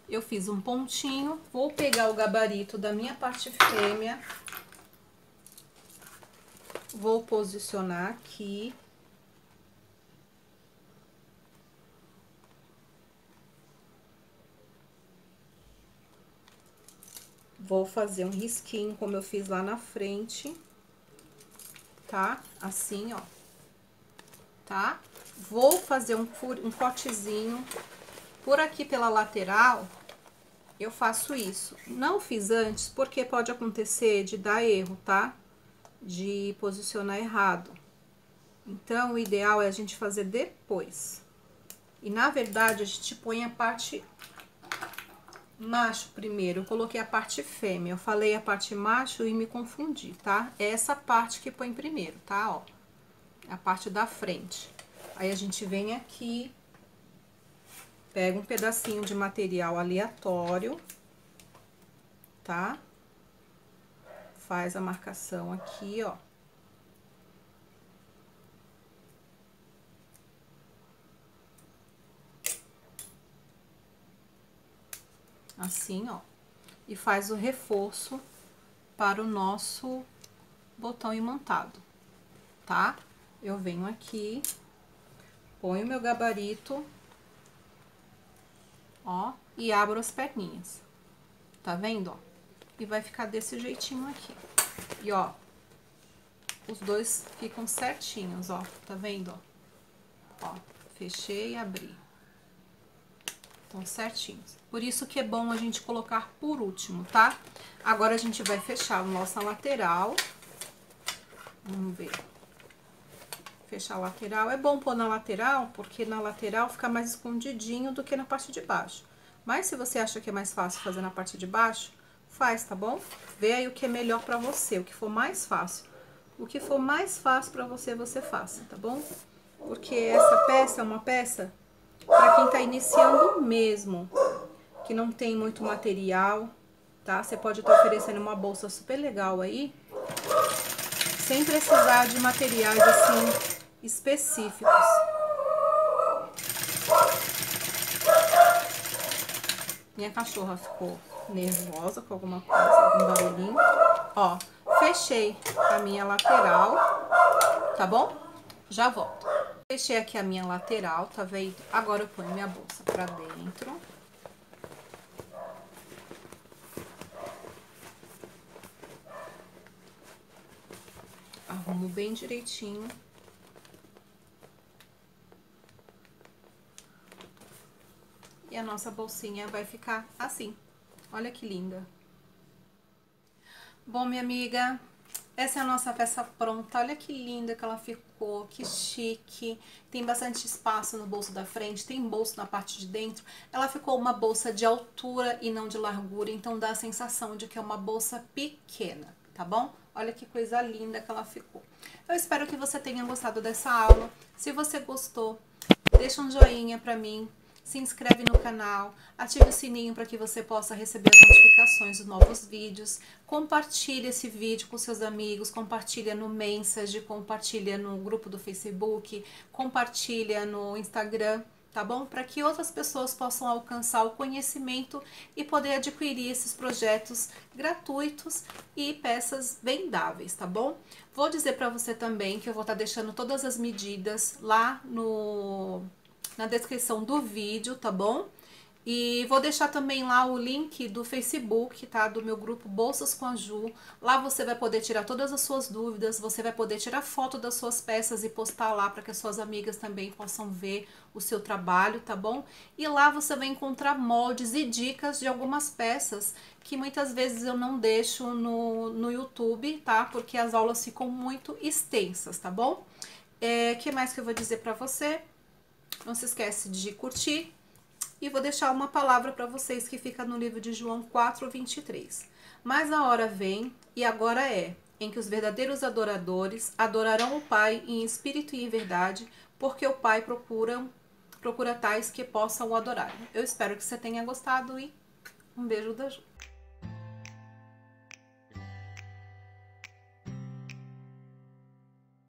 Eu fiz um pontinho. Vou pegar o gabarito da minha parte fêmea. Vou posicionar aqui. Vou fazer um risquinho, como eu fiz lá na frente, tá? Assim, ó, tá? Vou fazer um cortezinho por aqui pela lateral, eu faço isso. Não fiz antes, porque pode acontecer de dar erro, tá? De posicionar errado. Então, o ideal é a gente fazer depois. E, na verdade, a gente põe a parte macho primeiro. Eu coloquei a parte fêmea. Eu falei a parte macho e me confundi, tá? É essa parte que põe primeiro, tá? Ó, a parte da frente. Aí, a gente vem aqui, pega um pedacinho de material aleatório, tá? Faz a marcação aqui, ó. Assim, ó. E faz o reforço para o nosso botão imantado, tá? Eu venho aqui, ponho meu gabarito, ó, e abro as perninhas. Tá vendo, ó? E vai ficar desse jeitinho aqui. E, ó, os dois ficam certinhos, ó. Tá vendo, ó? Ó, fechei e abri. Estão certinhos. Por isso que é bom a gente colocar por último, tá? Agora, a gente vai fechar a nossa lateral. Vamos ver. Fechar a lateral. É bom pôr na lateral, porque na lateral fica mais escondidinho do que na parte de baixo. Mas, se você acha que é mais fácil fazer na parte de baixo, faz, tá bom? Vê aí o que é melhor pra você, o que for mais fácil. O que for mais fácil pra você, você faça, tá bom? Porque essa peça é uma peça pra quem tá iniciando mesmo, que não tem muito material, tá? Você pode estar oferecendo uma bolsa super legal aí, sem precisar de materiais, assim, específicos. Minha cachorra ficou nervosa com alguma coisa, algum barulhinho. Ó, fechei a minha lateral, tá bom? Já volto. Fechei aqui a minha lateral, tá vendo? Agora eu ponho minha bolsa pra dentro. Arrumo bem direitinho. E a nossa bolsinha vai ficar assim. Olha que linda. Bom, minha amiga, essa é a nossa peça pronta. Olha que linda que ela ficou, que chique. Tem bastante espaço no bolso da frente, tem bolso na parte de dentro. Ela ficou uma bolsa de altura e não de largura, então dá a sensação de que é uma bolsa pequena, tá bom? Olha que coisa linda que ela ficou. Eu espero que você tenha gostado dessa aula. Se você gostou, deixa um joinha pra mim. Se inscreve no canal, ative o sininho para que você possa receber as notificações dos novos vídeos. Compartilhe esse vídeo com seus amigos, compartilha no Message, compartilha no grupo do Facebook, compartilha no Instagram, tá bom? Para que outras pessoas possam alcançar o conhecimento e poder adquirir esses projetos gratuitos e peças vendáveis, tá bom? Vou dizer para você também que eu vou estar deixando todas as medidas lá na descrição do vídeo, tá bom? E vou deixar também lá o link do Facebook, tá? Do meu grupo Bolsas com a Ju. Lá você vai poder tirar todas as suas dúvidas, você vai poder tirar foto das suas peças e postar lá para que as suas amigas também possam ver o seu trabalho, tá bom? E lá você vai encontrar moldes e dicas de algumas peças que muitas vezes eu não deixo no YouTube, tá? Porque as aulas ficam muito extensas, tá bom? Que mais que eu vou dizer para você? Não se esquece de curtir e vou deixar uma palavra para vocês que fica no livro de João 4:23. Mas a hora vem, e agora é, em que os verdadeiros adoradores adorarão o Pai em espírito e em verdade, porque o Pai procura tais que possam o adorar. Eu espero que você tenha gostado e um beijo da Ju.